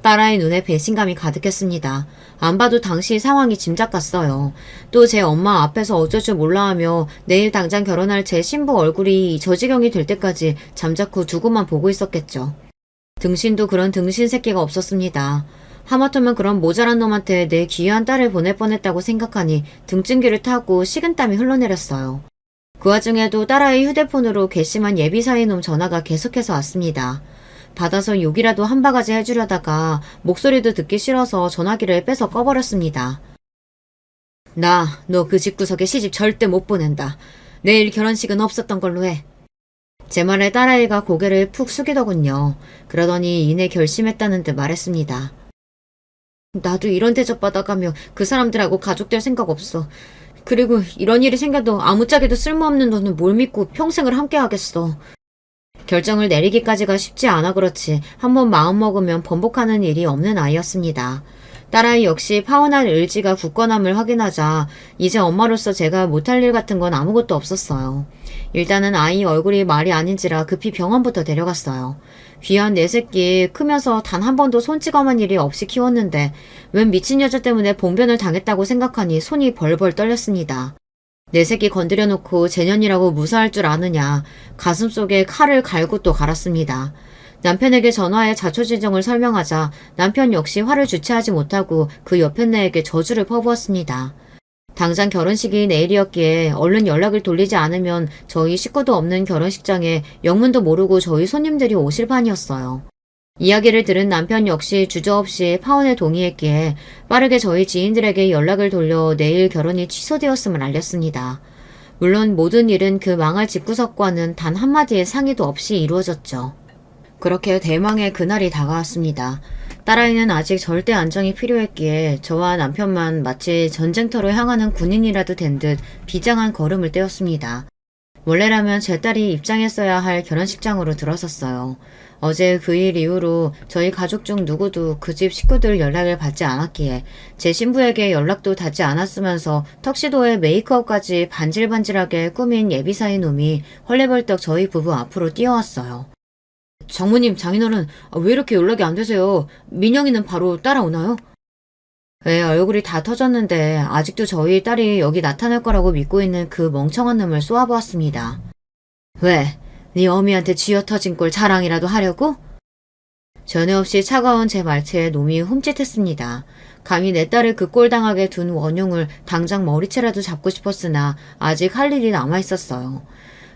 딸아이 눈에 배신감이 가득했습니다. 안 봐도 당시 상황이 짐작 갔어요. 또 제 엄마 앞에서 어쩔 줄 몰라 하며 내일 당장 결혼할 제 신부 얼굴이 저 지경이 될 때까지 잠자코 두고만 보고 있었겠죠. 등신도 그런 등신 새끼가 없었습니다. 하마터면 그런 모자란 놈한테 내 귀한 딸을 보낼 뻔했다고 생각하니 등찜기를 타고 식은땀이 흘러내렸어요. 그 와중에도 딸아이 휴대폰으로 괘씸한 예비사위놈 전화가 계속해서 왔습니다. 받아서 욕이라도 한 바가지 해주려다가 목소리도 듣기 싫어서 전화기를 빼서 꺼버렸습니다. 너 그 집구석에 시집 절대 못 보낸다. 내일 결혼식은 없었던 걸로 해. 제 말에 딸아이가 고개를 푹 숙이더군요. 그러더니 이내 결심했다는 듯 말했습니다. 나도 이런 대접 받아가며 그 사람들하고 가족될 생각 없어. 그리고 이런 일이 생겨도 아무짝에도 쓸모없는 너는 뭘 믿고 평생을 함께 하겠어. 결정을 내리기까지가 쉽지 않아 그렇지 한번 마음먹으면 번복하는 일이 없는 아이였습니다. 딸아이 역시 파혼할 의지가 굳건함을 확인하자 이제 엄마로서 제가 못할 일 같은 건 아무것도 없었어요. 일단은 아이 얼굴이 말이 아닌지라 급히 병원부터 데려갔어요. 귀한 내 새끼 크면서 단 한 번도 손찌검한 일이 없이 키웠는데 웬 미친 여자 때문에 봉변을 당했다고 생각하니 손이 벌벌 떨렸습니다. 내 새끼 건드려놓고 재년이라고 무사할 줄 아느냐. 가슴속에 칼을 갈고 또 갈았습니다. 남편에게 전화해 자초지정을 설명하자 남편 역시 화를 주체하지 못하고 그 여편네에게 저주를 퍼부었습니다. 당장 결혼식이 내일이었기에 얼른 연락을 돌리지 않으면 저희 식구도 없는 결혼식장에 영문도 모르고 저희 손님들이 오실 판이었어요. 이야기를 들은 남편 역시 주저없이 파혼에 동의했기에 빠르게 저희 지인들에게 연락을 돌려 내일 결혼이 취소되었음을 알렸습니다. 물론 모든 일은 그 망할 집구석과는 단 한마디의 상의도 없이 이루어졌죠. 그렇게 대망의 그날이 다가왔습니다. 딸아이는 아직 절대 안정이 필요했기에 저와 남편만 마치 전쟁터로 향하는 군인이라도 된 듯 비장한 걸음을 떼었습니다. 원래라면 제 딸이 입장했어야 할 결혼식장으로 들어섰어요. 어제 그 일 이후로 저희 가족 중 누구도 그 집 식구들 연락을 받지 않았기에 제 신부에게 연락도 닿지 않았으면서 턱시도에 메이크업까지 반질반질하게 꾸민 예비사위 놈이 헐레벌떡 저희 부부 앞으로 뛰어왔어요. 장모님, 장인어른, 왜 이렇게 연락이 안 되세요? 민영이는 바로 따라오나요? 왜 얼굴이 다 터졌는데 아직도 저희 딸이 여기 나타날 거라고 믿고 있는 그 멍청한 놈을 쏘아보았습니다. 왜? 네 어미한테 쥐어 터진 꼴 자랑이라도 하려고? 전혀 없이 차가운 제 말투에 놈이 흠칫했습니다. 감히 내 딸을 그 꼴 당하게 둔 원흉을 당장 머리채라도 잡고 싶었으나 아직 할 일이 남아있었어요.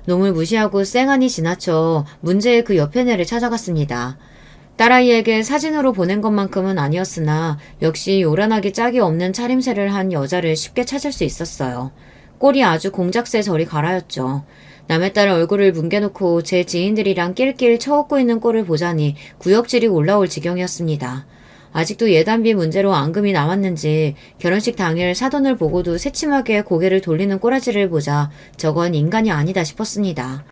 놈을 무시하고 쌩하니 지나쳐 문제의 그 옆에 내를 찾아갔습니다. 딸아이에게 사진으로 보낸 것만큼은 아니었으나 역시 요란하기 짝이 없는 차림새를 한 여자를 쉽게 찾을 수 있었어요. 꼴이 아주 공작새 저리 갈아였죠. 남의 딸 얼굴을 뭉개놓고 제 지인들이랑 낄낄 쳐웃고 있는 꼴을 보자니 구역질이 올라올 지경이었습니다. 아직도 예단비 문제로 앙금이 남았는지 결혼식 당일 사돈을 보고도 새침하게 고개를 돌리는 꼬라지를 보자 저건 인간이 아니다 싶었습니다.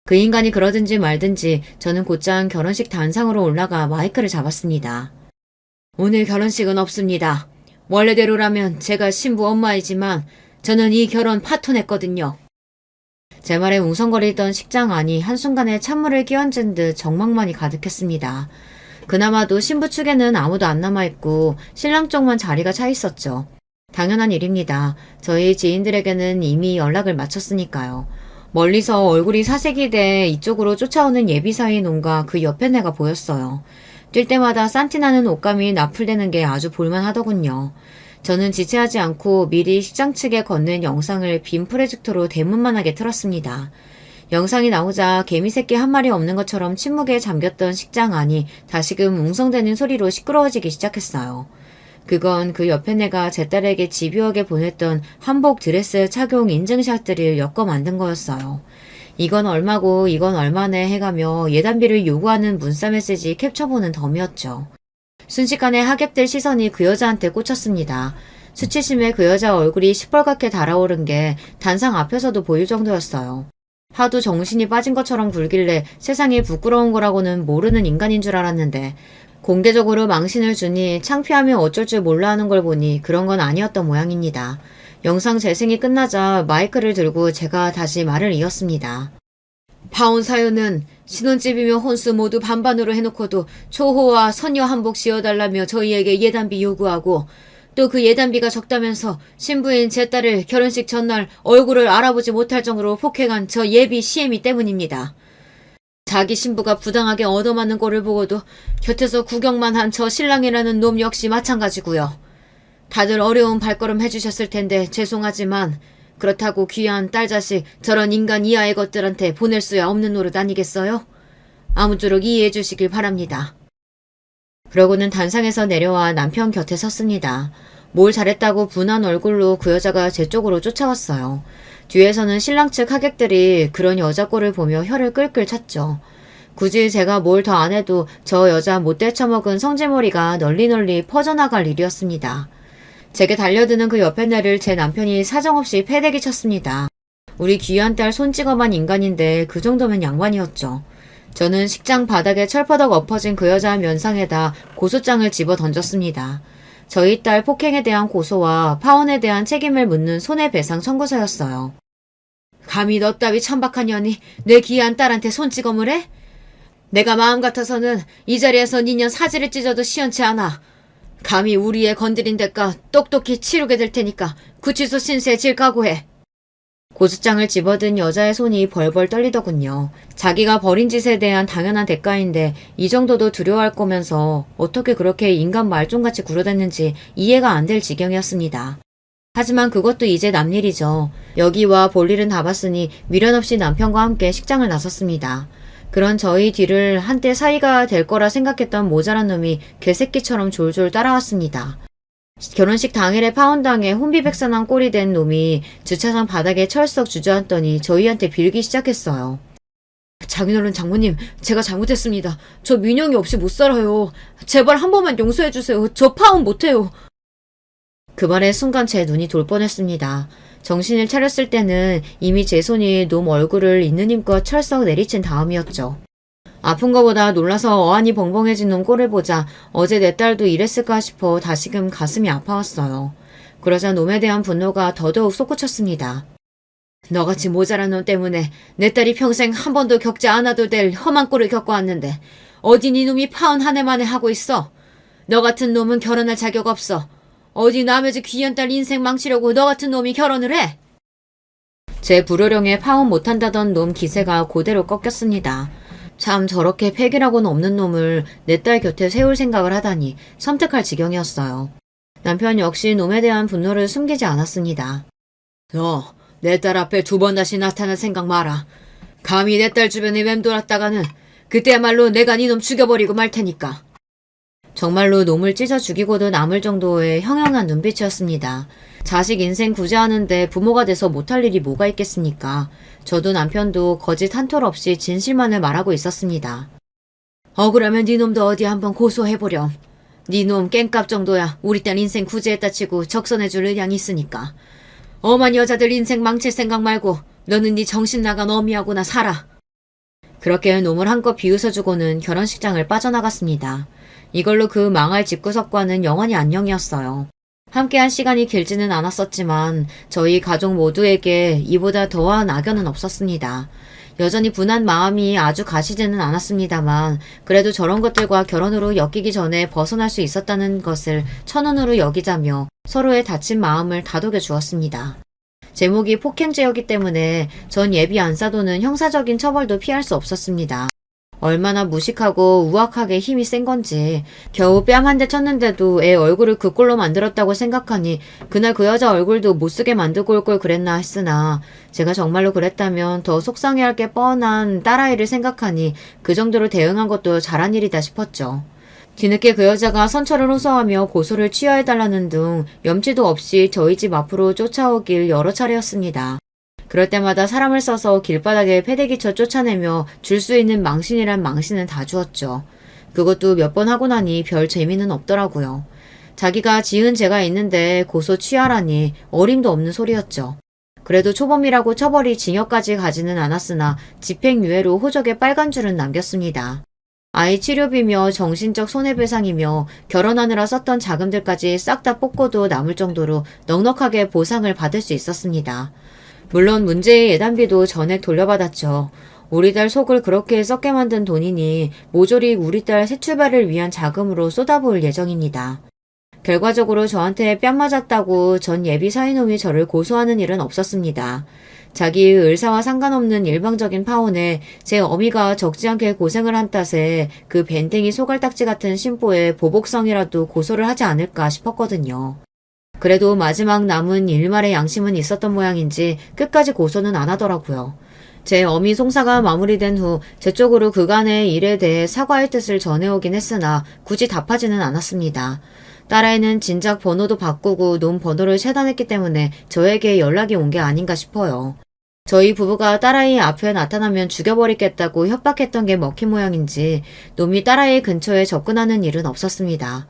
그 인간이 그러든지 말든지 저는 곧장 결혼식 단상으로 올라가 마이크를 잡았습니다. 오늘 결혼식은 없습니다. 원래대로라면 제가 신부 엄마이지만 저는 이 결혼 파토냈거든요. 제 말에 웅성거리던 식장 안이 한순간에 찬물을 끼얹은 듯 적막만이 가득했습니다. 그나마도 신부 측에는 아무도 안 남아있고 신랑 쪽만 자리가 차 있었죠. 당연한 일입니다. 저희 지인들에게는 이미 연락을 마쳤으니까요. 멀리서 얼굴이 사색이 돼 이쪽으로 쫓아오는 예비사위 놈과 그 옆에 내가 보였어요. 뛸 때마다 산티나는 옷감이 나풀대는 게 아주 볼만하더군요. 저는 지체하지 않고 미리 식장 측에 건넨 영상을 빔 프로젝터로 대문만하게 틀었습니다. 영상이 나오자 개미새끼 한 마리 없는 것처럼 침묵에 잠겼던 식장 안이 다시금 웅성대는 소리로 시끄러워지기 시작했어요. 그건 그 옆에 내가 제 딸에게 집요하게 보냈던 한복 드레스 착용 인증샷들을 엮어 만든 거였어요. 이건 얼마고 이건 얼마네 해가며 예단비를 요구하는 문자 메시지 캡처보는 덤이었죠. 순식간에 하객들 시선이 그 여자한테 꽂혔습니다. 수치심에 그 여자 얼굴이 시뻘겋게 달아오른 게 단상 앞에서도 보일 정도였어요. 하도 정신이 빠진 것처럼 굴길래 세상이 부끄러운 거라고는 모르는 인간인 줄 알았는데 공개적으로 망신을 주니 창피하며 어쩔 줄 몰라 하는 걸 보니 그런 건 아니었던 모양입니다. 영상 재생이 끝나자 마이크를 들고 제가 다시 말을 이었습니다. 파혼 사연은 신혼집이며 혼수 모두 반반으로 해놓고도 초호와 선녀 한복 씌워달라며 저희에게 예단비 요구하고 또 그 예단비가 적다면서 신부인 제 딸을 결혼식 전날 얼굴을 알아보지 못할 정도로 폭행한 저 예비 시애미 때문입니다. 자기 신부가 부당하게 얻어맞는 꼴을 보고도 곁에서 구경만 한 저 신랑이라는 놈 역시 마찬가지고요. 다들 어려운 발걸음 해주셨을 텐데 죄송하지만 그렇다고 귀한 딸 자식 저런 인간 이하의 것들한테 보낼 수야 없는 노릇 아니겠어요? 아무쪼록 이해해 주시길 바랍니다. 그러고는 단상에서 내려와 남편 곁에 섰습니다. 뭘 잘했다고 분한 얼굴로 그 여자가 제 쪽으로 쫓아왔어요. 뒤에서는 신랑 측 하객들이 그런 여자 꼴을 보며 혀를 끌끌 찼죠. 굳이 제가 뭘 더 안 해도 저 여자 못 데쳐먹은 성질머리가 널리 퍼져나갈 일이었습니다. 제게 달려드는 그 옆에 내를 제 남편이 사정없이 패대기 쳤습니다. 우리 귀한 딸 손찌검한 인간인데 그 정도면 양반이었죠. 저는 식장 바닥에 철퍼덕 엎어진 그 여자 면상에다 고소장을 집어 던졌습니다. 저희 딸 폭행에 대한 고소와 파혼에 대한 책임을 묻는 손해배상 청구서였어요. 감히 너 따위 천박한 년이 내 귀한 딸한테 손찌검을 해? 내가 마음 같아서는 이 자리에서 니년 사지를 찢어도 시원치 않아. 감히 우리 애 건드린 대가 똑똑히 치르게 될 테니까 구치소 신세 질 각오해. 고소장을 집어든 여자의 손이 벌벌 떨리더군요. 자기가 벌인 짓에 대한 당연한 대가인데 이 정도도 두려워할 거면서 어떻게 그렇게 인간 말종같이 굴어댔는지 이해가 안 될 지경이었습니다. 하지만 그것도 이제 남일이죠. 여기와 볼 일은 다 봤으니 미련 없이 남편과 함께 식장을 나섰습니다. 그런 저희 뒤를 한때 사이가 될 거라 생각했던 모자란 놈이 개새끼처럼 졸졸 따라왔습니다. 결혼식 당일에 파혼당해 혼비백산한 꼴이 된 놈이 주차장 바닥에 철썩 주저앉더니 저희한테 빌기 시작했어요. 장인어른 장모님, 제가 잘못했습니다. 저 민영이 없이 못 살아요. 제발 한 번만 용서해주세요. 저 파혼 못해요. 그 말에 순간 제 눈이 돌 뻔했습니다. 정신을 차렸을 때는 이미 제 손이 놈 얼굴을 있는 힘껏 철썩 내리친 다음이었죠. 아픈 거보다 놀라서 어안이 벙벙해진 놈 꼴을 보자 어제 내 딸도 이랬을까 싶어 다시금 가슴이 아파왔어요. 그러자 놈에 대한 분노가 더더욱 솟구쳤습니다. 너같이 모자란 놈 때문에 내 딸이 평생 한 번도 겪지 않아도 될 험한 꼴을 겪어왔는데 어디 네 놈이 파혼 한 해 만에 하고 있어? 너 같은 놈은 결혼할 자격 없어. 어디 남의 집 귀한 딸 인생 망치려고 너 같은 놈이 결혼을 해? 제 불효령에 파혼 못한다던 놈 기세가 그대로 꺾였습니다. 참 저렇게 패기라고는 없는 놈을 내 딸 곁에 세울 생각을 하다니 섬뜩할 지경이었어요. 남편 역시 놈에 대한 분노를 숨기지 않았습니다. 너 내 딸 앞에 두 번 다시 나타날 생각 마라. 감히 내 딸 주변에 맴돌았다가는 그때야말로 내가 네 놈 죽여버리고 말 테니까. 정말로 놈을 찢어 죽이고도 남을 정도의 형형한 눈빛이었습니다. 자식 인생 구제하는데 부모가 돼서 못할 일이 뭐가 있겠습니까? 저도 남편도 거짓 한 톨 없이 진실만을 말하고 있었습니다. 억울하면 네 놈도 어디 한번 고소해보렴. 네 놈 깽값 정도야 우리 딸 인생 구제했다 치고 적선해줄 의향이 있으니까. 엄한 여자들 인생 망칠 생각 말고 너는 네 정신 나간 어미하고나 살아. 그렇게 놈을 한껏 비웃어주고는 결혼식장을 빠져나갔습니다. 이걸로 그 망할 집구석과는 영원히 안녕이었어요. 함께한 시간이 길지는 않았었지만 저희 가족 모두에게 이보다 더한 악연은 없었습니다. 여전히 분한 마음이 아주 가시지는 않았습니다만 그래도 저런 것들과 결혼으로 엮이기 전에 벗어날 수 있었다는 것을 천운으로 여기자며 서로의 다친 마음을 다독여 주었습니다. 제목이 폭행죄였기 때문에 전 예비 안사도는 형사적인 처벌도 피할 수 없었습니다. 얼마나 무식하고 우악하게 힘이 센 건지 겨우 뺨 한 대 쳤는데도 애 얼굴을 그 꼴로 만들었다고 생각하니 그날 그 여자 얼굴도 못쓰게 만들고 올 걸 그랬나 했으나 제가 정말로 그랬다면 더 속상해할 게 뻔한 딸아이를 생각하니 그 정도로 대응한 것도 잘한 일이다 싶었죠. 뒤늦게 그 여자가 선처를 호소하며 고소를 취하해달라는 등 염치도 없이 저희 집 앞으로 쫓아오길 여러 차례였습니다. 그럴 때마다 사람을 써서 길바닥에 패대기쳐 쫓아내며 줄 수 있는 망신이란 망신은 다 주었죠. 그것도 몇 번 하고 나니 별 재미는 없더라고요. 자기가 지은 죄가 있는데 고소 취하라니 어림도 없는 소리였죠. 그래도 초범이라고 처벌이 징역까지 가지는 않았으나 집행유예로 호적에 빨간 줄은 남겼습니다. 아이 치료비며 정신적 손해배상이며 결혼하느라 썼던 자금들까지 싹 다 뽑고도 남을 정도로 넉넉하게 보상을 받을 수 있었습니다. 물론 문제의 예단비도 전액 돌려받았죠. 우리 딸 속을 그렇게 썩게 만든 돈이니 모조리 우리 딸 새 출발을 위한 자금으로 쏟아부을 예정입니다. 결과적으로 저한테 뺨 맞았다고 전 예비 사위놈이 저를 고소하는 일은 없었습니다. 자기의 의사와 상관없는 일방적인 파혼에 제 어미가 적지 않게 고생을 한 탓에 그 밴댕이 소갈딱지 같은 심보에 보복성이라도 고소를 하지 않을까 싶었거든요. 그래도 마지막 남은 일말의 양심은 있었던 모양인지 끝까지 고소는 안 하더라고요. 제 어미 송사가 마무리된 후 제 쪽으로 그간의 일에 대해 사과의 뜻을 전해오긴 했으나 굳이 답하지는 않았습니다. 딸아이는 진작 번호도 바꾸고 놈 번호를 차단했기 때문에 저에게 연락이 온 게 아닌가 싶어요. 저희 부부가 딸아이 앞에 나타나면 죽여버리겠다고 협박했던 게 먹힌 모양인지 놈이 딸아이 근처에 접근하는 일은 없었습니다.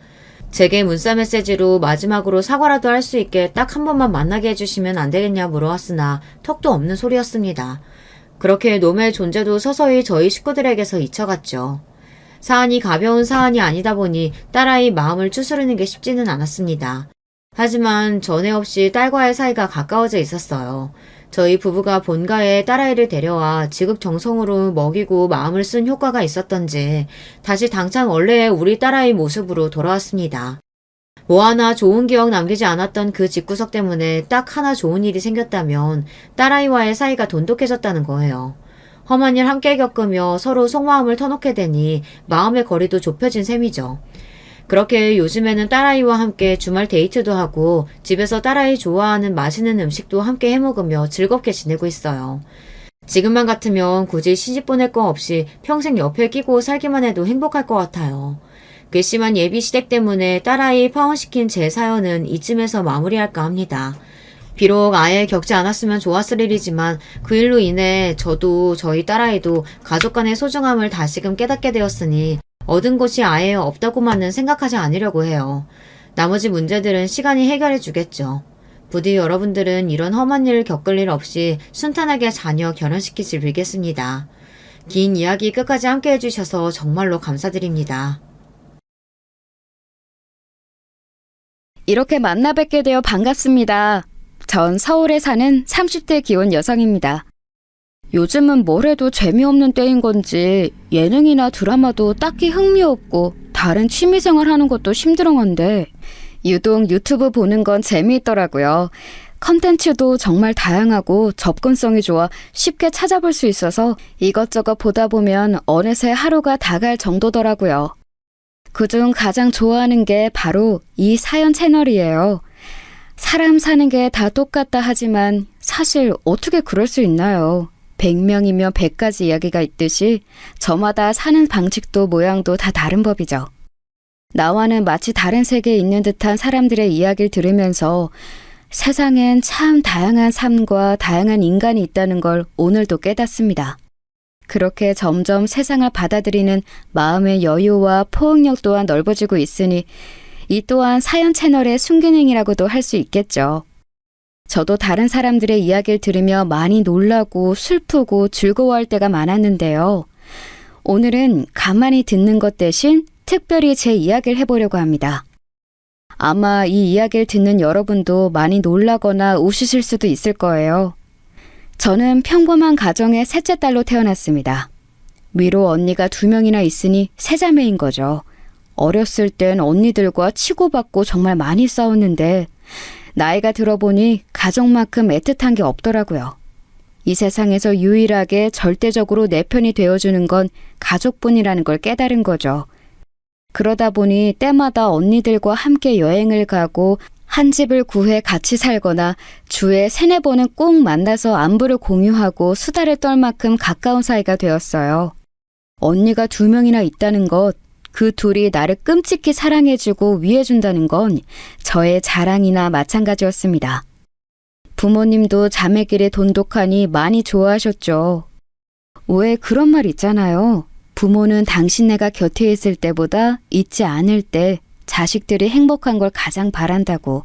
제게 문자 메시지로 마지막으로 사과라도 할 수 있게 딱 한 번만 만나게 해주시면 안 되겠냐 물어왔으나 턱도 없는 소리였습니다. 그렇게 놈의 존재도 서서히 저희 식구들에게서 잊혀갔죠. 사안이 가벼운 사안이 아니다 보니 딸아이 마음을 추스르는 게 쉽지는 않았습니다. 하지만 전에 없이 딸과의 사이가 가까워져 있었어요. 저희 부부가 본가에 딸아이를 데려와 지극정성으로 먹이고 마음을 쓴 효과가 있었던지 다시 당찬 원래의 우리 딸아이 모습으로 돌아왔습니다. 뭐 하나 좋은 기억 남기지 않았던 그 집구석 때문에 딱 하나 좋은 일이 생겼다면 딸아이와의 사이가 돈독해졌다는 거예요. 험한 일 함께 겪으며 서로 속마음을 터놓게 되니 마음의 거리도 좁혀진 셈이죠. 그렇게 요즘에는 딸아이와 함께 주말 데이트도 하고 집에서 딸아이 좋아하는 맛있는 음식도 함께 해먹으며 즐겁게 지내고 있어요. 지금만 같으면 굳이 시집 보낼 거 없이 평생 옆에 끼고 살기만 해도 행복할 것 같아요. 괘씸한 예비 시댁 때문에 딸아이 파혼시킨 제 사연은 이쯤에서 마무리할까 합니다. 비록 아예 겪지 않았으면 좋았을 일이지만 그 일로 인해 저도 저희 딸아이도 가족 간의 소중함을 다시금 깨닫게 되었으니 얻은 것이 아예 없다고만은 생각하지 않으려고 해요. 나머지 문제들은 시간이 해결해 주겠죠. 부디 여러분들은 이런 험한 일을 겪을 일 없이 순탄하게 자녀 결혼시키길 빌겠습니다. 긴 이야기 끝까지 함께 해주셔서 정말로 감사드립니다. 이렇게 만나 뵙게 되어 반갑습니다. 전 서울에 사는 30대 기혼 여성입니다. 요즘은 뭘 해도 재미없는 때인 건지 예능이나 드라마도 딱히 흥미없고 다른 취미생활 하는 것도 심드렁한데 유독 유튜브 보는 건 재미있더라고요. 컨텐츠도 정말 다양하고 접근성이 좋아 쉽게 찾아볼 수 있어서 이것저것 보다 보면 어느새 하루가 다 갈 정도더라고요. 그중 가장 좋아하는 게 바로 이 사연 채널이에요. 사람 사는 게 다 똑같다 하지만 사실 어떻게 그럴 수 있나요? 100명이면 100가지 이야기가 있듯이 저마다 사는 방식도 모양도 다 다른 법이죠. 나와는 마치 다른 세계에 있는 듯한 사람들의 이야기를 들으면서 세상엔 참 다양한 삶과 다양한 인간이 있다는 걸 오늘도 깨닫습니다. 그렇게 점점 세상을 받아들이는 마음의 여유와 포용력 또한 넓어지고 있으니 이 또한 사연 채널의 순기능이라고도 할 수 있겠죠. 저도 다른 사람들의 이야기를 들으며 많이 놀라고 슬프고 즐거워할 때가 많았는데요. 오늘은 가만히 듣는 것 대신 특별히 제 이야기를 해보려고 합니다. 아마 이 이야기를 듣는 여러분도 많이 놀라거나 웃으실 수도 있을 거예요. 저는 평범한 가정의 셋째 딸로 태어났습니다. 위로 언니가 2명이나 있으니 세자매인 거죠. 어렸을 땐 언니들과 치고받고 정말 많이 싸웠는데 나이가 들어보니 가족만큼 애틋한 게 없더라고요. 이 세상에서 유일하게 절대적으로 내 편이 되어주는 건 가족뿐이라는 걸 깨달은 거죠. 그러다 보니 때마다 언니들과 함께 여행을 가고 한 집을 구해 같이 살거나 주에 3-4번은 꼭 만나서 안부를 공유하고 수다를 떨 만큼 가까운 사이가 되었어요. 언니가 2명이나 있다는 것, 그 둘이 나를 끔찍히 사랑해주고 위해준다는 건 저의 자랑이나 마찬가지였습니다. 부모님도 자매끼리 돈독하니 많이 좋아하셨죠. 왜 그런 말 있잖아요. 부모는 당신네가 곁에 있을 때보다 있지 않을 때 자식들이 행복한 걸 가장 바란다고.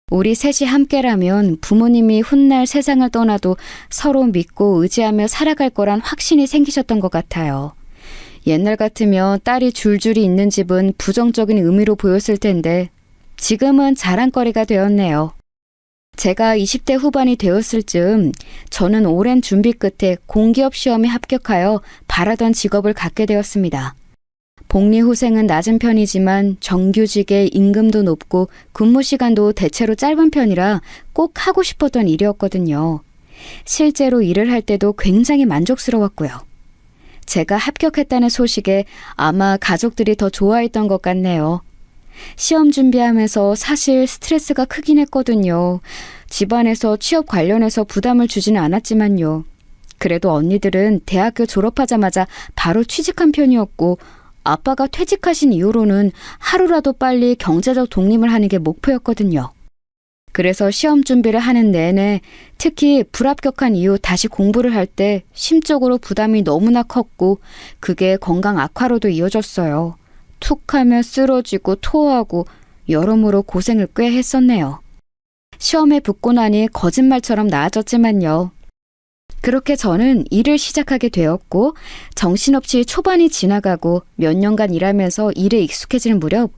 우리 셋이 함께라면 부모님이 훗날 세상을 떠나도 서로 믿고 의지하며 살아갈 거란 확신이 생기셨던 것 같아요. 옛날 같으면 딸이 줄줄이 있는 집은 부정적인 의미로 보였을 텐데 지금은 자랑거리가 되었네요. 제가 20대 후반이 되었을 즈음 저는 오랜 준비 끝에 공기업 시험에 합격하여 바라던 직업을 갖게 되었습니다. 복리후생은 낮은 편이지만 정규직에 임금도 높고 근무 시간도 대체로 짧은 편이라 꼭 하고 싶었던 일이었거든요. 실제로 일을 할 때도 굉장히 만족스러웠고요. 제가 합격했다는 소식에 아마 가족들이 더 좋아했던 것 같네요. 시험 준비하면서 사실 스트레스가 크긴 했거든요. 집안에서 취업 관련해서 부담을 주지는 않았지만요. 그래도 언니들은 대학교 졸업하자마자 바로 취직한 편이었고 아빠가 퇴직하신 이후로는 하루라도 빨리 경제적 독립을 하는 게 목표였거든요. 그래서 시험 준비를 하는 내내 특히 불합격한 이후 다시 공부를 할 때 심적으로 부담이 너무나 컸고 그게 건강 악화로도 이어졌어요. 툭 하면 쓰러지고 토하고 여러모로 고생을 꽤 했었네요. 시험에 붙고 나니 거짓말처럼 나아졌지만요. 그렇게 저는 일을 시작하게 되었고 정신없이 초반이 지나가고 몇 년간 일하면서 일에 익숙해질 무렵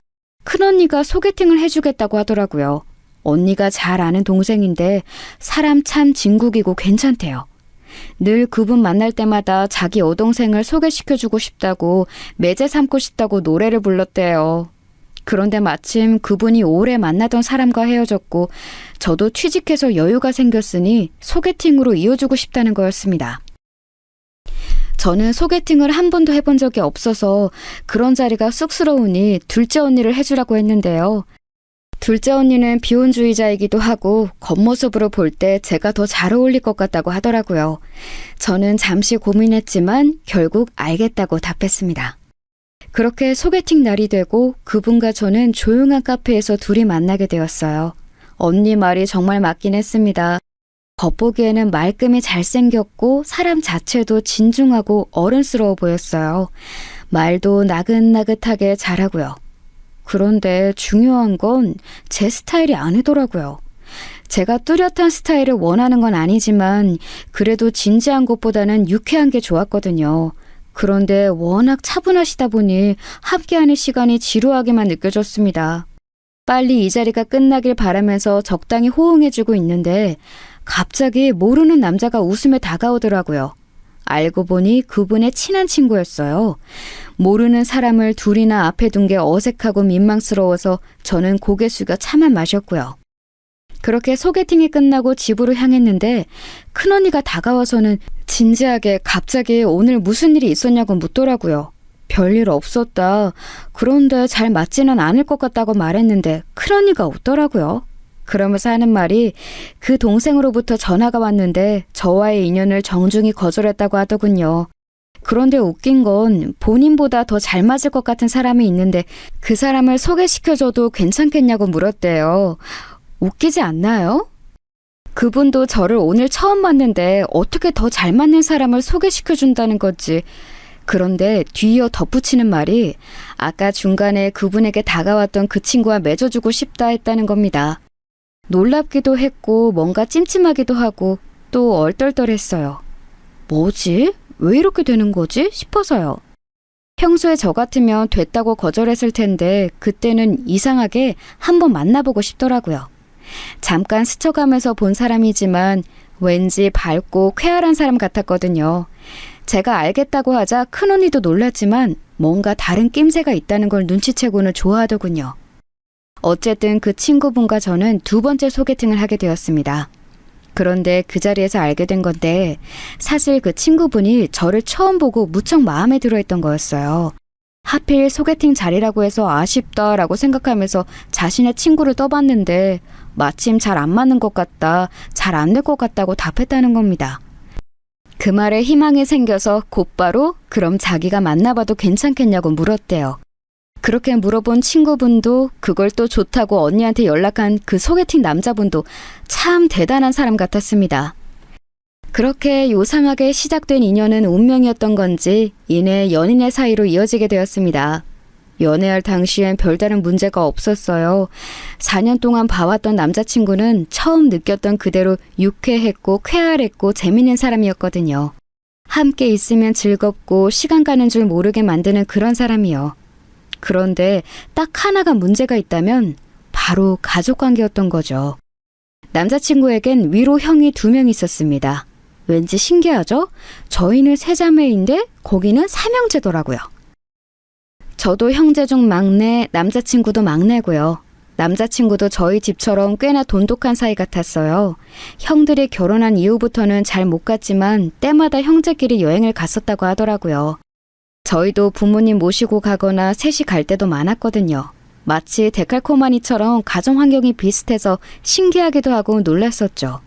큰언니가 소개팅을 해주겠다고 하더라고요. 언니가 잘 아는 동생인데 사람 참 진국이고 괜찮대요. 늘 그분 만날 때마다 자기 여동생을 소개시켜주고 싶다고 매제 삼고 싶다고 노래를 불렀대요. 그런데 마침 그분이 오래 만나던 사람과 헤어졌고 저도 취직해서 여유가 생겼으니 소개팅으로 이어주고 싶다는 거였습니다. 저는 소개팅을 한 번도 해본 적이 없어서 그런 자리가 쑥스러우니 둘째 언니를 해주라고 했는데요. 둘째 언니는 비혼주의자이기도 하고 겉모습으로 볼 때 제가 더 잘 어울릴 것 같다고 하더라고요. 저는 잠시 고민했지만 결국 알겠다고 답했습니다. 그렇게 소개팅 날이 되고 그분과 저는 조용한 카페에서 둘이 만나게 되었어요. 언니 말이 정말 맞긴 했습니다. 겉보기에는 말끔히 잘생겼고 사람 자체도 진중하고 어른스러워 보였어요. 말도 나긋나긋하게 잘하고요. 그런데 중요한 건 제 스타일이 아니더라고요. 제가 뚜렷한 스타일을 원하는 건 아니지만 그래도 진지한 것보다는 유쾌한 게 좋았거든요. 그런데 워낙 차분하시다 보니 함께하는 시간이 지루하게만 느껴졌습니다. 빨리 이 자리가 끝나길 바라면서 적당히 호응해주고 있는데 갑자기 모르는 남자가 웃으며 다가오더라고요. 알고 보니 그분의 친한 친구였어요. 모르는 사람을 둘이나 앞에 둔 게 어색하고 민망스러워서 저는 고개 숙여 차만 마셨고요. 그렇게 소개팅이 끝나고 집으로 향했는데 큰언니가 다가와서는 진지하게 갑자기 오늘 무슨 일이 있었냐고 묻더라고요. 별일 없었다. 그런데 잘 맞지는 않을 것 같다고 말했는데 큰언니가 웃더라고요. 그러면서 하는 말이 그 동생으로부터 전화가 왔는데 저와의 인연을 정중히 거절했다고 하더군요. 그런데 웃긴 건 본인보다 더 잘 맞을 것 같은 사람이 있는데 그 사람을 소개시켜줘도 괜찮겠냐고 물었대요. 웃기지 않나요? 그분도 저를 오늘 처음 봤는데 어떻게 더 잘 맞는 사람을 소개시켜준다는 거지. 그런데 뒤이어 덧붙이는 말이 아까 중간에 그분에게 다가왔던 그 친구와 맺어주고 싶다 했다는 겁니다. 놀랍기도 했고 뭔가 찜찜하기도 하고 또 얼떨떨했어요. 뭐지? 왜 이렇게 되는 거지? 싶어서요. 평소에 저 같으면 됐다고 거절했을 텐데 그때는 이상하게 한번 만나보고 싶더라고요. 잠깐 스쳐가면서 본 사람이지만 왠지 밝고 쾌활한 사람 같았거든요. 제가 알겠다고 하자 큰언니도 놀랐지만 뭔가 다른 낌새가 있다는 걸 눈치채고는 좋아하더군요. 어쨌든 그 친구분과 저는 두 번째 소개팅을 하게 되었습니다. 그런데 그 자리에서 알게 된 건데 사실 그 친구분이 저를 처음 보고 무척 마음에 들어했던 거였어요. 하필 소개팅 자리라고 해서 아쉽다라고 생각하면서 자신의 친구를 떠봤는데 마침 잘 안 맞는 것 같다, 잘 안 될 것 같다고 답했다는 겁니다. 그 말에 희망이 생겨서 곧바로 그럼 자기가 만나봐도 괜찮겠냐고 물었대요. 그렇게 물어본 친구분도 그걸 또 좋다고 언니한테 연락한 그 소개팅 남자분도 참 대단한 사람 같았습니다. 그렇게 요상하게 시작된 인연은 운명이었던 건지 이내 연인의 사이로 이어지게 되었습니다. 연애할 당시엔 별다른 문제가 없었어요. 4년 동안 봐왔던 남자친구는 처음 느꼈던 그대로 유쾌했고 쾌활했고 재밌는 사람이었거든요. 함께 있으면 즐겁고 시간 가는 줄 모르게 만드는 그런 사람이요. 그런데 딱 하나가 문제가 있다면 바로 가족관계였던 거죠. 남자친구에겐 위로 형이 2명 있었습니다. 왠지 신기하죠? 저희는 3자매인데 거기는 3형제더라고요. 저도 형제 중 막내, 남자친구도 막내고요. 남자친구도 저희 집처럼 꽤나 돈독한 사이 같았어요. 형들이 결혼한 이후부터는 잘 못 갔지만 때마다 형제끼리 여행을 갔었다고 하더라고요. 저희도 부모님 모시고 가거나 셋이 갈 때도 많았거든요. 마치 데칼코마니처럼 가정 환경이 비슷해서 신기하기도 하고 놀랐었죠.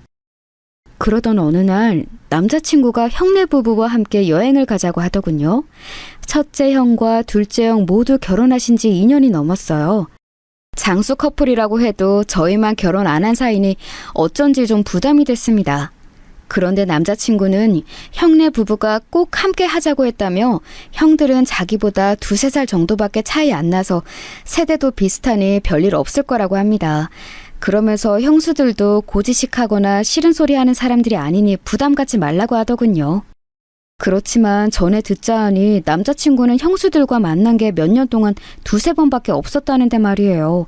그러던 어느 날 남자친구가 형네 부부와 함께 여행을 가자고 하더군요. 첫째 형과 둘째 형 모두 결혼하신 지 2년이 넘었어요. 장수 커플이라고 해도 저희만 결혼 안 한 사이니 어쩐지 좀 부담이 됐습니다. 그런데 남자친구는 형네 부부가 꼭 함께 하자고 했다며 형들은 자기보다 2-3살 정도밖에 차이 안 나서 세대도 비슷하니 별일 없을 거라고 합니다. 그러면서 형수들도 고지식하거나 싫은 소리 하는 사람들이 아니니 부담 갖지 말라고 하더군요. 그렇지만 전에 듣자 하니 남자친구는 형수들과 만난 게 몇 년 동안 2-3번밖에 없었다는데 말이에요.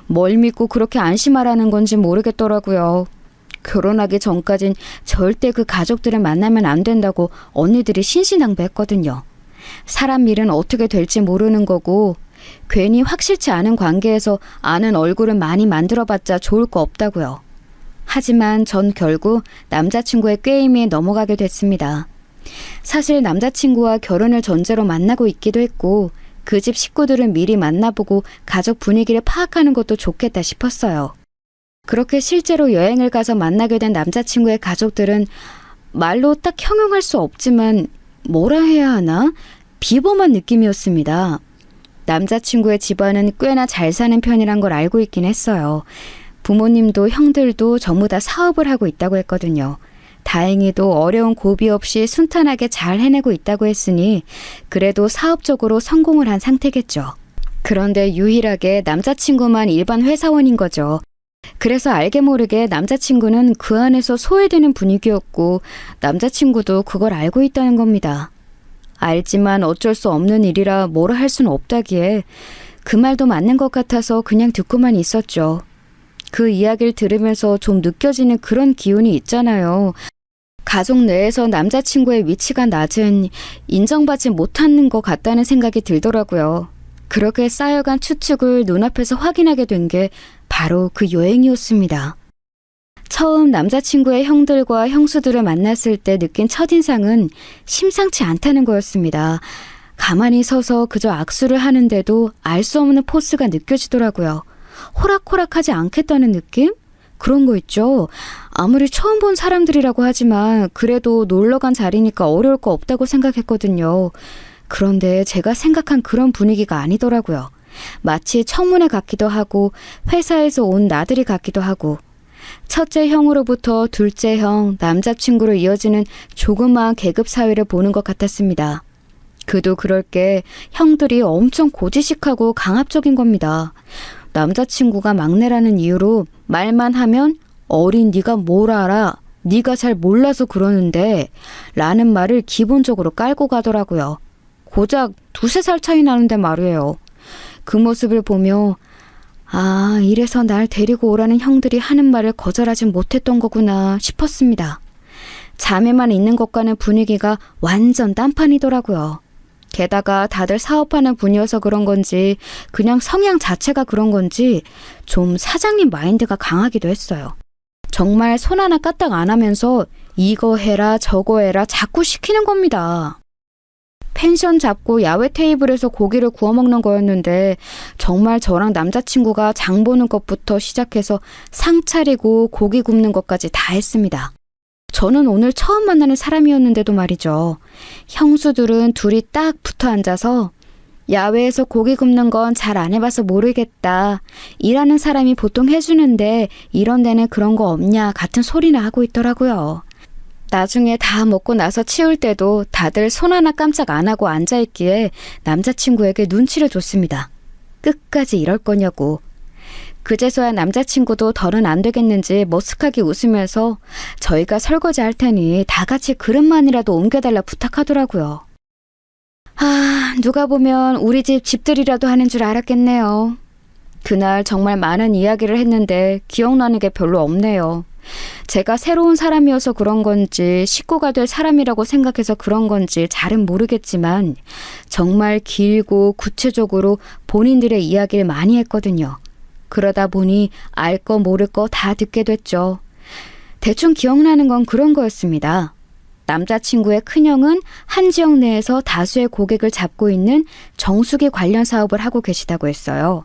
뭘 믿고 그렇게 안심하라는 건지 모르겠더라고요. 결혼하기 전까진 절대 그 가족들을 만나면 안 된다고 언니들이 신신당부했거든요. 사람 일은 어떻게 될지 모르는 거고 괜히 확실치 않은 관계에서 아는 얼굴은 많이 만들어봤자 좋을 거 없다고요. 하지만 전 결국 남자친구의 꾀임에 넘어가게 됐습니다. 사실 남자친구와 결혼을 전제로 만나고 있기도 했고 그 집 식구들은 미리 만나보고 가족 분위기를 파악하는 것도 좋겠다 싶었어요. 그렇게 실제로 여행을 가서 만나게 된 남자친구의 가족들은 말로 딱 형용할 수 없지만 뭐라 해야 하나? 비범한 느낌이었습니다. 남자친구의 집안은 꽤나 잘 사는 편이란 걸 알고 있긴 했어요. 부모님도 형들도 전부 다 사업을 하고 있다고 했거든요. 다행히도 어려운 고비 없이 순탄하게 잘 해내고 있다고 했으니 그래도 사업적으로 성공을 한 상태겠죠. 그런데 유일하게 남자친구만 일반 회사원인 거죠. 그래서 알게 모르게 남자친구는 그 안에서 소외되는 분위기였고 남자친구도 그걸 알고 있다는 겁니다. 알지만 어쩔 수 없는 일이라 뭐라 할 수는 없다기에 그 말도 맞는 것 같아서 그냥 듣고만 있었죠. 그 이야기를 들으면서 좀 느껴지는 그런 기운이 있잖아요. 가족 내에서 남자친구의 위치가 낮은, 인정받지 못하는 것 같다는 생각이 들더라고요. 그렇게 쌓여간 추측을 눈앞에서 확인하게 된 게 바로 그 여행이었습니다. 처음 남자친구의 형들과 형수들을 만났을 때 느낀 첫인상은 심상치 않다는 거였습니다. 가만히 서서 그저 악수를 하는데도 알 수 없는 포스가 느껴지더라고요. 호락호락하지 않겠다는 느낌? 그런 거 있죠. 아무리 처음 본 사람들이라고 하지만 그래도 놀러간 자리니까 어려울 거 없다고 생각했거든요. 그런데 제가 생각한 그런 분위기가 아니더라고요. 마치 청문회 같기도 하고 회사에서 온 나들이 같기도 하고 첫째 형으로부터 둘째 형, 남자친구로 이어지는 조그마한 계급 사회를 보는 것 같았습니다. 그도 그럴 게 형들이 엄청 고지식하고 강압적인 겁니다. 남자친구가 막내라는 이유로 말만 하면 어린 네가 뭘 알아? 네가 잘 몰라서 그러는데 라는 말을 기본적으로 깔고 가더라고요. 고작 2~3살 차이 나는데 말이에요. 그 모습을 보며 아, 이래서 날 데리고 오라는 형들이 하는 말을 거절하진 못했던 거구나 싶었습니다. 자매만 있는 것과는 분위기가 완전 딴판이더라고요. 게다가 다들 사업하는 분이어서 그런 건지 그냥 성향 자체가 그런 건지 좀 사장님 마인드가 강하기도 했어요. 정말 손 하나 까딱 안 하면서 이거 해라 저거 해라 자꾸 시키는 겁니다. 펜션 잡고 야외 테이블에서 고기를 구워 먹는 거였는데 정말 저랑 남자친구가 장 보는 것부터 시작해서 상 차리고 고기 굽는 것까지 다 했습니다. 저는 오늘 처음 만나는 사람이었는데도 말이죠. 형수들은 둘이 딱 붙어 앉아서 야외에서 고기 굽는 건 잘 안 해봐서 모르겠다. 일하는 사람이 보통 해주는데 이런 데는 그런 거 없냐 같은 소리나 하고 있더라고요. 나중에 다 먹고 나서 치울 때도 다들 손 하나 깜짝 안 하고 앉아있기에 남자친구에게 눈치를 줬습니다. 끝까지 이럴 거냐고. 그제서야 남자친구도 더는 안 되겠는지 머쓱하게 웃으면서 저희가 설거지 할 테니 다 같이 그릇만이라도 옮겨달라 부탁하더라고요. 아, 누가 보면 우리 집 집들이라도 하는 줄 알았겠네요. 그날 정말 많은 이야기를 했는데 기억나는 게 별로 없네요. 제가 새로운 사람이어서 그런 건지 식구가 될 사람이라고 생각해서 그런 건지 잘은 모르겠지만 정말 길고 구체적으로 본인들의 이야기를 많이 했거든요. 그러다 보니 알 거 모를 거 다 듣게 됐죠. 대충 기억나는 건 그런 거였습니다. 남자친구의 큰형은 한 지역 내에서 다수의 고객을 잡고 있는 정수기 관련 사업을 하고 계시다고 했어요.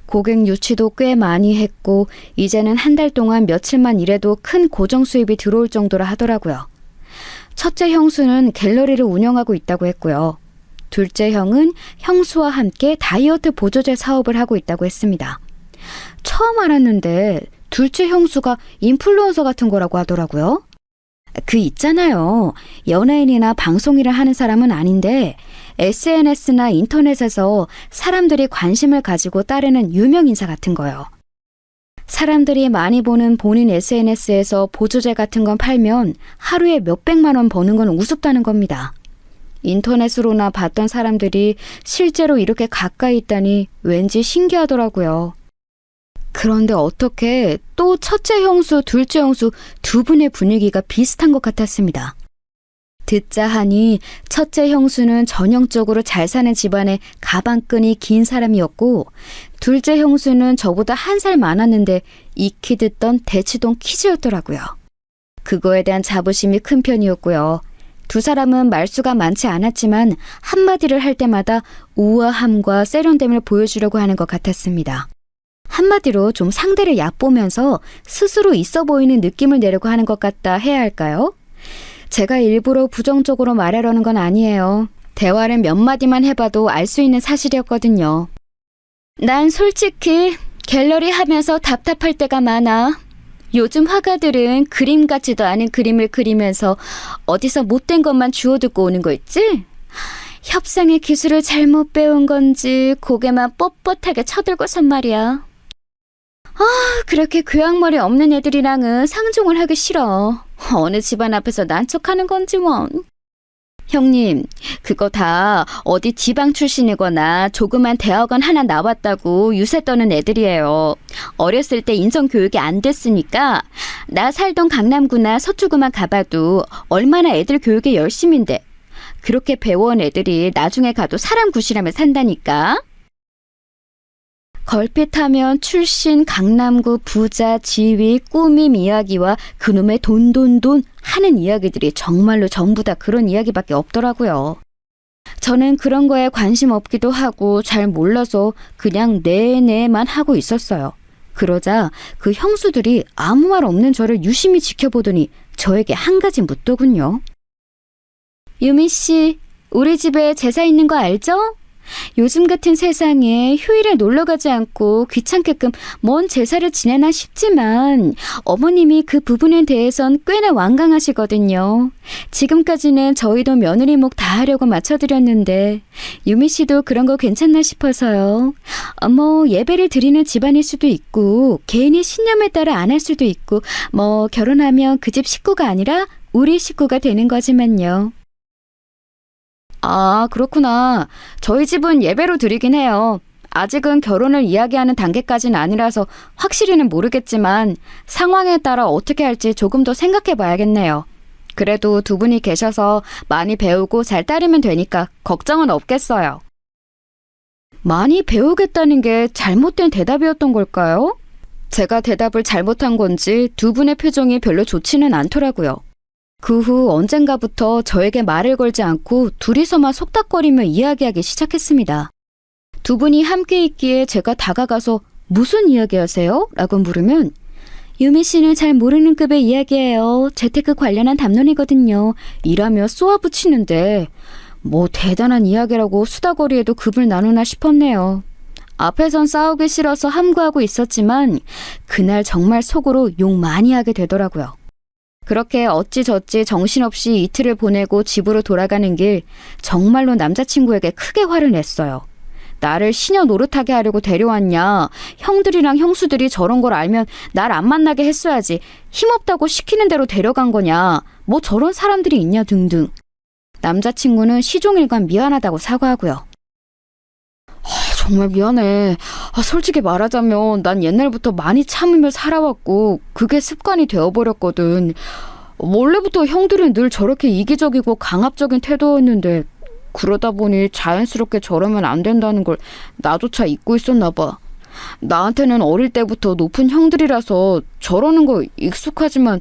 고객 유치도 꽤 많이 했고 이제는 한 달 동안 며칠만 일해도 큰 고정 수입이 들어올 정도라 하더라고요. 첫째 형수는 갤러리를 운영하고 있다고 했고요. 둘째 형은 형수와 함께 다이어트 보조제 사업을 하고 있다고 했습니다. 처음 알았는데 둘째 형수가 인플루언서 같은 거라고 하더라고요. 그 있잖아요. 연예인이나 방송일을 하는 사람은 아닌데 SNS나 인터넷에서 사람들이 관심을 가지고 따르는 유명 인사 같은 거요. 사람들이 많이 보는 본인 SNS에서 보조제 같은 건 팔면 하루에 몇백만 원 버는 건 우습다는 겁니다. 인터넷으로나 봤던 사람들이 실제로 이렇게 가까이 있다니 왠지 신기하더라고요. 그런데 어떻게 또 첫째 형수, 둘째 형수 두 분의 분위기가 비슷한 것 같았습니다. 듣자 하니 첫째 형수는 전형적으로 잘 사는 집안의 가방끈이 긴 사람이었고 둘째 형수는 저보다 1살 많았는데 익히 듣던 대치동 키즈였더라고요. 그거에 대한 자부심이 큰 편이었고요. 두 사람은 말수가 많지 않았지만 한마디를 할 때마다 우아함과 세련됨을 보여주려고 하는 것 같았습니다. 한마디로 좀 상대를 얕보면서 스스로 있어 보이는 느낌을 내려고 하는 것 같다 해야 할까요? 제가 일부러 부정적으로 말하려는 건 아니에요. 대화를 몇 마디만 해봐도 알 수 있는 사실이었거든요. 난 솔직히 갤러리 하면서 답답할 때가 많아. 요즘 화가들은 그림 같지도 않은 그림을 그리면서 어디서 못된 것만 주워듣고 오는 거 있지? 협상의 기술을 잘못 배운 건지 고개만 뻣뻣하게 쳐들고선 말이야. 그렇게 교양머리 없는 애들이랑은 상종을 하기 싫어. 어느 집안 앞에서 난척하는 건지 원. 형님, 그거 다 어디 지방 출신이거나 조그만 대학원 하나 나왔다고 유세 떠는 애들이에요. 어렸을 때 인성교육이 안 됐으니까 나 살던 강남구나 서초구만 가봐도 얼마나 애들 교육에 열심인데 그렇게 배워온 애들이 나중에 가도 사람 구실하며 산다니까. 걸핏하면 출신, 강남구, 부자, 지위, 꾸밈 이야기와 그놈의 돈 하는 이야기들이 정말로 전부 다 그런 이야기밖에 없더라고요. 저는 그런 거에 관심 없기도 하고 잘 몰라서 그냥 네네만 하고 있었어요. 그러자 그 형수들이 아무 말 없는 저를 유심히 지켜보더니 저에게 한 가지 묻더군요. 유미 씨, 우리 집에 제사 있는 거 알죠? 요즘 같은 세상에 휴일에 놀러 가지 않고 귀찮게끔 뭔 제사를 지내나 싶지만 어머님이 그 부분에 대해선 꽤나 완강하시거든요. 지금까지는 저희도 며느리 목 다 하려고 맞춰드렸는데 유미 씨도 그런 거 괜찮나 싶어서요. 뭐 예배를 드리는 집안일 수도 있고 개인의 신념에 따라 안 할 수도 있고 뭐 결혼하면 그 집 식구가 아니라 우리 식구가 되는 거지만요. 아, 그렇구나. 저희 집은 예배로 드리긴 해요. 아직은 결혼을 이야기하는 단계까지는 아니라서 확실히는 모르겠지만 상황에 따라 어떻게 할지 조금 더 생각해 봐야겠네요. 그래도 두 분이 계셔서 많이 배우고 잘 따르면 되니까 걱정은 없겠어요. 많이 배우겠다는 게 잘못된 대답이었던 걸까요? 제가 대답을 잘못한 건지 두 분의 표정이 별로 좋지는 않더라고요. 그 후 언젠가부터 저에게 말을 걸지 않고 둘이서만 속닥거리며 이야기하기 시작했습니다. 두 분이 함께 있기에 제가 다가가서 무슨 이야기하세요? 라고 물으면 유미 씨는 잘 모르는 급의 이야기예요. 재테크 관련한 담론이거든요. 이라며 쏘아붙이는데 뭐 대단한 이야기라고 수다거리에도 급을 나누나 싶었네요. 앞에선 싸우기 싫어서 함구하고 있었지만 그날 정말 속으로 욕 많이 하게 되더라고요. 그렇게 어찌저찌 정신없이 이틀을 보내고 집으로 돌아가는 길 정말로 남자친구에게 크게 화를 냈어요. 나를 시녀 노릇하게 하려고 데려왔냐. 형들이랑 형수들이 저런 걸 알면 날 안 만나게 했어야지. 힘없다고 시키는 대로 데려간 거냐. 뭐 저런 사람들이 있냐 등등. 남자친구는 시종일관 미안하다고 사과하고요. 정말 미안해. 솔직히 말하자면 난 옛날부터 많이 참으며 살아왔고 그게 습관이 되어버렸거든. 원래부터 형들은 늘 저렇게 이기적이고 강압적인 태도였는데 그러다 보니 자연스럽게 저러면 안 된다는 걸 나조차 잊고 있었나 봐. 나한테는 어릴 때부터 높은 형들이라서 저러는 거 익숙하지만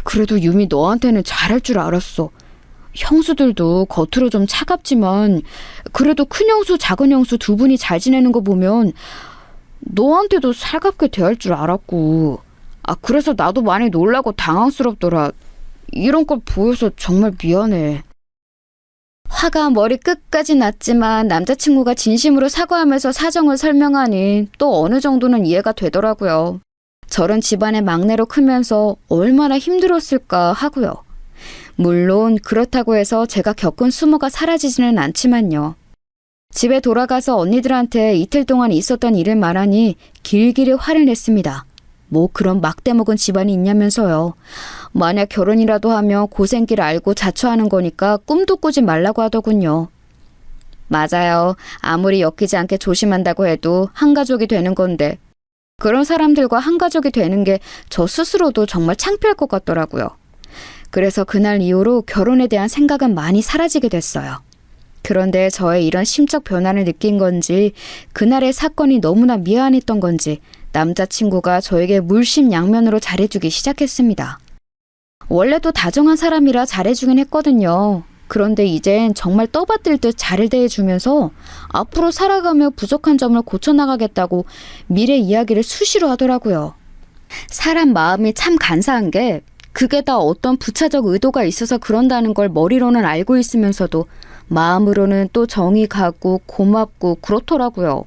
그래도 유미 너한테는 잘할 줄 알았어. 형수들도 겉으로 좀 차갑지만 그래도 큰 형수 작은 형수 두 분이 잘 지내는 거 보면 너한테도 살갑게 대할 줄 알았고 그래서 나도 많이 놀라고 당황스럽더라. 이런 걸 보여서 정말 미안해. 화가 머리 끝까지 났지만 남자친구가 진심으로 사과하면서 사정을 설명하니 또 어느 정도는 이해가 되더라고요. 저런 집안의 막내로 크면서 얼마나 힘들었을까 하고요. 물론 그렇다고 해서 제가 겪은 수모가 사라지지는 않지만요. 집에 돌아가서 언니들한테 이틀 동안 있었던 일을 말하니 길길이 화를 냈습니다. 뭐 그런 막대먹은 집안이 있냐면서요. 만약 결혼이라도 하면 고생길 알고 자처하는 거니까 꿈도 꾸지 말라고 하더군요. 맞아요. 아무리 엮이지 않게 조심한다고 해도 한 가족이 되는 건데 그런 사람들과 한 가족이 되는 게 저 스스로도 정말 창피할 것 같더라고요. 그래서 그날 이후로 결혼에 대한 생각은 많이 사라지게 됐어요. 그런데 저의 이런 심적 변화를 느낀 건지 그날의 사건이 너무나 미안했던 건지 남자친구가 저에게 물심양면으로 잘해주기 시작했습니다. 원래도 다정한 사람이라 잘해주긴 했거든요. 그런데 이젠 정말 떠받들 듯 잘 대해주면서 앞으로 살아가며 부족한 점을 고쳐나가겠다고 미래 이야기를 수시로 하더라고요. 사람 마음이 참 간사한 게 그게 다 어떤 부차적 의도가 있어서 그런다는 걸 머리로는 알고 있으면서도 마음으로는 또 정이 가고 고맙고 그렇더라고요.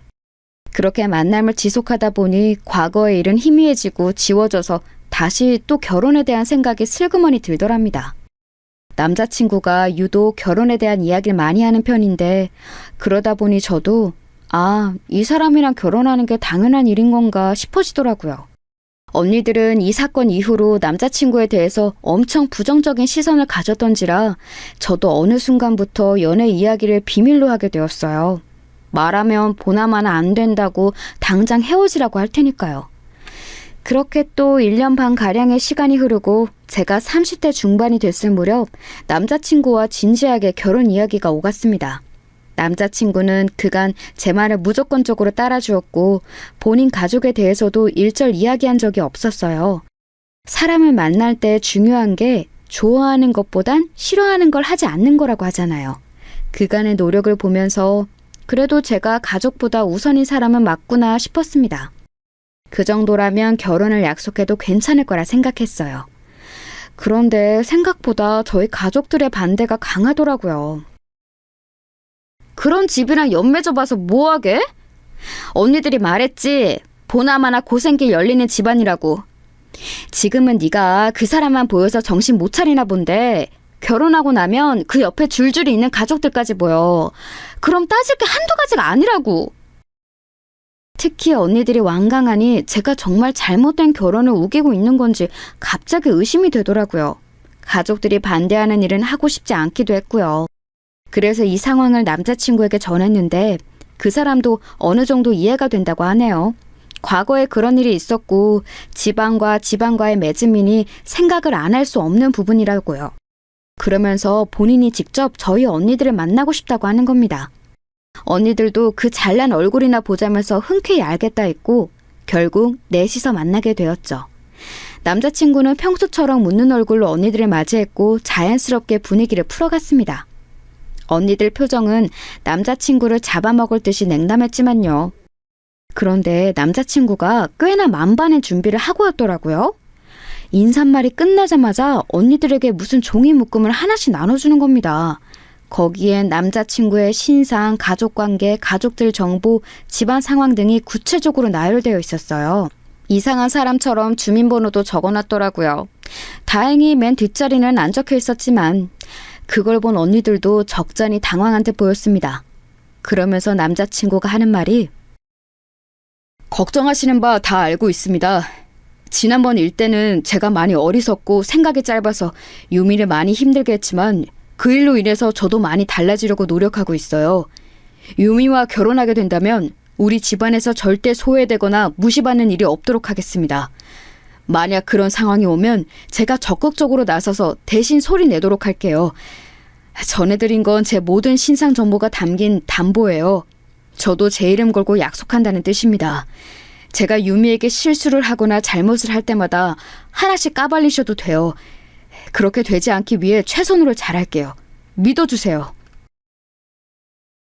그렇게 만남을 지속하다 보니 과거의 일은 희미해지고 지워져서 다시 또 결혼에 대한 생각이 슬그머니 들더랍니다. 남자친구가 유독 결혼에 대한 이야기를 많이 하는 편인데 그러다 보니 저도 아, 이 사람이랑 결혼하는 게 당연한 일인 건가 싶어지더라고요. 언니들은 이 사건 이후로 남자친구에 대해서 엄청 부정적인 시선을 가졌던지라 저도 어느 순간부터 연애 이야기를 비밀로 하게 되었어요. 말하면 보나마나 안 된다고 당장 헤어지라고 할 테니까요. 그렇게 또 1년 반 가량의 시간이 흐르고 제가 30대 중반이 됐을 무렵 남자친구와 진지하게 결혼 이야기가 오갔습니다. 남자친구는 그간 제 말을 무조건적으로 따라주었고 본인 가족에 대해서도 일절 이야기한 적이 없었어요. 사람을 만날 때 중요한 게 좋아하는 것보단 싫어하는 걸 하지 않는 거라고 하잖아요. 그간의 노력을 보면서 그래도 제가 가족보다 우선인 사람은 맞구나 싶었습니다. 그 정도라면 결혼을 약속해도 괜찮을 거라 생각했어요. 그런데 생각보다 저희 가족들의 반대가 강하더라고요. 그런 집이랑 연맺어 봐서 뭐하게? 언니들이 말했지. 보나마나 고생길 열리는 집안이라고. 지금은 네가 그 사람만 보여서 정신 못 차리나 본데 결혼하고 나면 그 옆에 줄줄이 있는 가족들까지 보여. 그럼 따질 게 한두 가지가 아니라고. 특히 언니들이 완강하니 제가 정말 잘못된 결혼을 우기고 있는 건지 갑자기 의심이 되더라고요. 가족들이 반대하는 일은 하고 싶지 않기도 했고요. 그래서 이 상황을 남자친구에게 전했는데 그 사람도 어느 정도 이해가 된다고 하네요. 과거에 그런 일이 있었고 지방과의 맺음이니 생각을 안 할 수 없는 부분이라고요. 그러면서 본인이 직접 저희 언니들을 만나고 싶다고 하는 겁니다. 언니들도 그 잘난 얼굴이나 보자면서 흔쾌히 알겠다 했고 결국 넷이서 만나게 되었죠. 남자친구는 평소처럼 웃는 얼굴로 언니들을 맞이했고 자연스럽게 분위기를 풀어갔습니다. 언니들 표정은 남자친구를 잡아먹을 듯이 냉담했지만요. 그런데 남자친구가 꽤나 만반의 준비를 하고 왔더라고요. 인사말이 끝나자마자 언니들에게 무슨 종이 묶음을 하나씩 나눠주는 겁니다. 거기엔 남자친구의 신상, 가족관계, 가족들 정보, 집안 상황 등이 구체적으로 나열되어 있었어요. 이상한 사람처럼 주민번호도 적어놨더라고요. 다행히 맨 뒷자리는 안 적혀 있었지만 그걸 본 언니들도 적잖이 당황한 듯 보였습니다. 그러면서 남자친구가 하는 말이 걱정하시는 바 다 알고 있습니다. 지난번 일 때는 제가 많이 어리석고 생각이 짧아서 유미를 많이 힘들게 했지만 그 일로 인해서 저도 많이 달라지려고 노력하고 있어요. 유미와 결혼하게 된다면 우리 집안에서 절대 소외되거나 무시받는 일이 없도록 하겠습니다. 만약 그런 상황이 오면 제가 적극적으로 나서서 대신 소리 내도록 할게요. 전해드린 건 제 모든 신상 정보가 담긴 담보예요. 저도 제 이름 걸고 약속한다는 뜻입니다. 제가 유미에게 실수를 하거나 잘못을 할 때마다 하나씩 까발리셔도 돼요. 그렇게 되지 않기 위해 최선으로 잘할게요. 믿어주세요.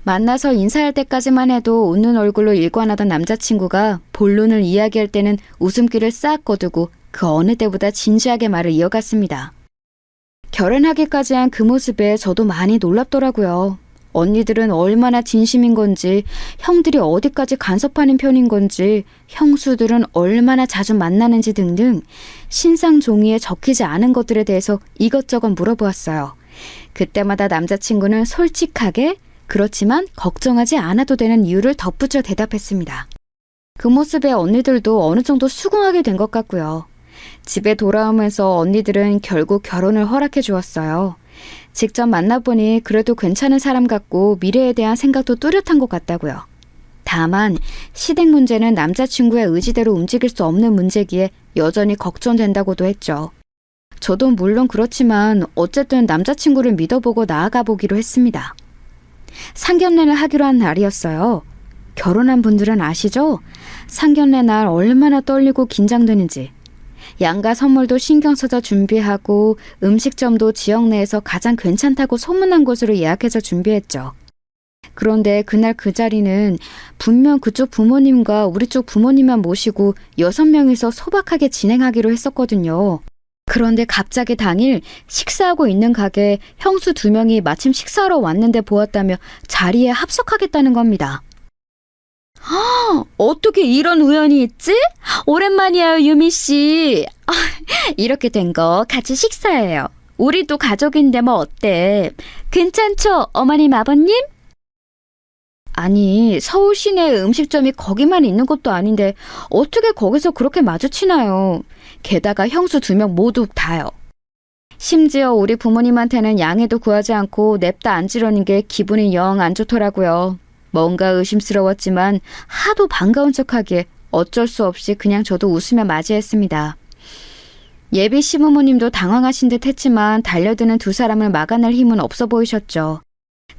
만나서 인사할 때까지만 해도 웃는 얼굴로 일관하던 남자친구가 본론을 이야기할 때는 웃음기를 싹 거두고 그 어느 때보다 진지하게 말을 이어갔습니다. 결혼하기까지 한 그 모습에 저도 많이 놀랍더라고요. 언니들은 얼마나 진심인 건지, 형들이 어디까지 간섭하는 편인 건지, 형수들은 얼마나 자주 만나는지 등등 신상 종이에 적히지 않은 것들에 대해서 이것저것 물어보았어요. 그때마다 남자친구는 솔직하게 그렇지만 걱정하지 않아도 되는 이유를 덧붙여 대답했습니다. 그 모습에 언니들도 어느 정도 수긍하게 된 것 같고요. 집에 돌아오면서 언니들은 결국 결혼을 허락해 주었어요. 직접 만나보니 그래도 괜찮은 사람 같고 미래에 대한 생각도 뚜렷한 것 같다고요. 다만 시댁 문제는 남자친구의 의지대로 움직일 수 없는 문제기에 여전히 걱정된다고도 했죠. 저도 물론 그렇지만 어쨌든 남자친구를 믿어보고 나아가 보기로 했습니다. 상견례를 하기로 한 날이었어요. 결혼한 분들은 아시죠? 상견례 날 얼마나 떨리고 긴장되는지. 양가 선물도 신경 써서 준비하고 음식점도 지역 내에서 가장 괜찮다고 소문난 곳으로 예약해서 준비했죠. 그런데 그날 그 자리는 분명 그쪽 부모님과 우리 쪽 부모님만 모시고 6명이서 소박하게 진행하기로 했었거든요. 그런데 갑자기 당일 식사하고 있는 가게에 형수 2명이 마침 식사하러 왔는데 보았다며 자리에 합석하겠다는 겁니다. 어떻게 이런 우연이 있지? 오랜만이에요, 유미씨. 이렇게 된 거 같이 식사해요. 우리도 가족인데 뭐 어때? 괜찮죠, 어머님, 아버님? 아니, 서울 시내 음식점이 거기만 있는 것도 아닌데 어떻게 거기서 그렇게 마주치나요? 게다가 형수 2명 모두 다요. 심지어 우리 부모님한테는 양해도 구하지 않고 냅다 앉으려는 게 기분이 영 안 좋더라고요. 뭔가 의심스러웠지만 하도 반가운 척하기에 어쩔 수 없이 그냥 저도 웃으며 맞이했습니다. 예비 시부모님도 당황하신 듯 했지만 달려드는 2사람을 막아낼 힘은 없어 보이셨죠.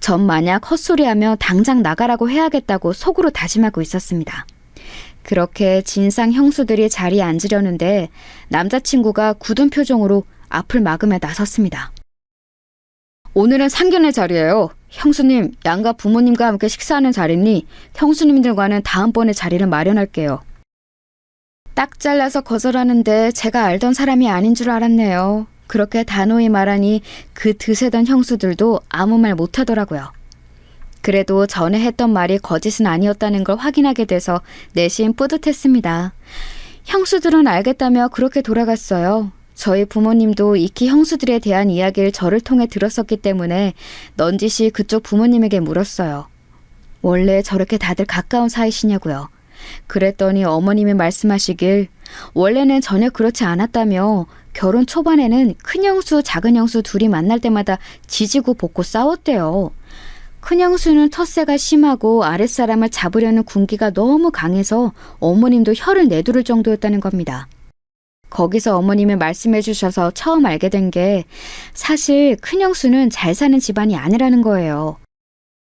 전 만약 헛소리하며 당장 나가라고 해야겠다고 속으로 다짐하고 있었습니다. 그렇게 진상 형수들이 자리에 앉으려는데 남자친구가 굳은 표정으로 앞을 막으며 나섰습니다. 오늘은 상견례 자리예요. 형수님, 양가 부모님과 함께 식사하는 자리니 형수님들과는 다음번에 자리를 마련할게요. 딱 잘라서 거절하는데 제가 알던 사람이 아닌 줄 알았네요. 그렇게 단호히 말하니 그 드세던 형수들도 아무 말 못하더라고요. 그래도 전에 했던 말이 거짓은 아니었다는 걸 확인하게 돼서 내심 뿌듯했습니다. 형수들은 알겠다며 그렇게 돌아갔어요. 저희 부모님도 익히 형수들에 대한 이야기를 저를 통해 들었었기 때문에 넌지시 그쪽 부모님에게 물었어요. 원래 저렇게 다들 가까운 사이시냐고요. 그랬더니 어머님이 말씀하시길 원래는 전혀 그렇지 않았다며 결혼 초반에는 큰 형수, 작은 형수 둘이 만날 때마다 지지고 볶고 싸웠대요. 큰 형수는 텃세가 심하고 아랫사람을 잡으려는 군기가 너무 강해서 어머님도 혀를 내두를 정도였다는 겁니다. 거기서 어머님이 말씀해 주셔서 처음 알게 된 게 사실 큰 형수는 잘 사는 집안이 아니라는 거예요.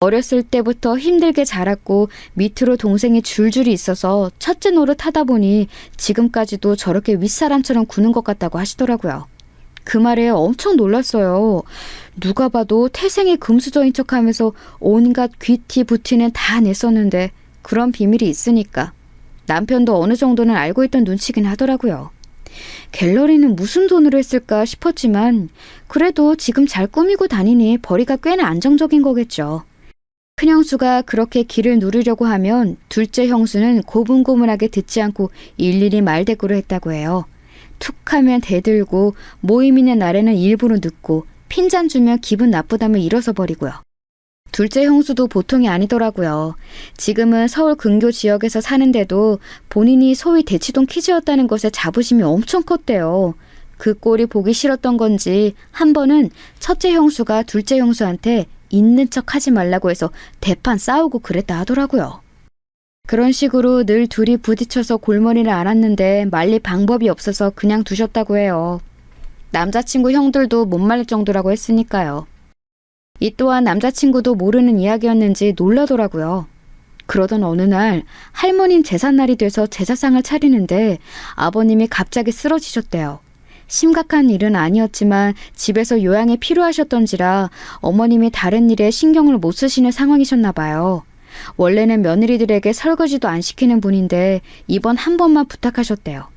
어렸을 때부터 힘들게 자랐고 밑으로 동생이 줄줄이 있어서 첫째 노릇 하다 보니 지금까지도 저렇게 윗사람처럼 구는 것 같다고 하시더라고요. 그 말에 엄청 놀랐어요. 누가 봐도 태생이 금수저인 척하면서 온갖 귀티 부티는 다 냈었는데 그런 비밀이 있으니까 남편도 어느 정도는 알고 있던 눈치긴 하더라고요. 갤러리는 무슨 돈으로 했을까 싶었지만 그래도 지금 잘 꾸미고 다니니 벌이가 꽤나 안정적인 거겠죠. 큰 형수가 그렇게 길을 누르려고 하면 둘째 형수는 고분고분하게 듣지 않고 일일이 말대꾸를 했다고 해요. 툭 하면 대들고 모임 있는 날에는 일부러 늦고 핀잔 주면 기분 나쁘다며 일어서 버리고요. 둘째 형수도 보통이 아니더라고요. 지금은 서울 근교 지역에서 사는데도 본인이 소위 대치동 키즈였다는 것에 자부심이 엄청 컸대요. 그 꼴이 보기 싫었던 건지 한 번은 첫째 형수가 둘째 형수한테 있는 척 하지 말라고 해서 대판 싸우고 그랬다 하더라고요. 그런 식으로 늘 둘이 부딪혀서 골머리를 앓았는데 말릴 방법이 없어서 그냥 두셨다고 해요. 남자친구 형들도 못 말릴 정도라고 했으니까요. 이 또한 남자친구도 모르는 이야기였는지 놀라더라고요. 그러던 어느 날 할머님 제삿날이 돼서 제사상을 차리는데 아버님이 갑자기 쓰러지셨대요. 심각한 일은 아니었지만 집에서 요양이 필요하셨던지라 어머님이 다른 일에 신경을 못 쓰시는 상황이셨나 봐요. 원래는 며느리들에게 설거지도 안 시키는 분인데 이번 한 번만 부탁하셨대요.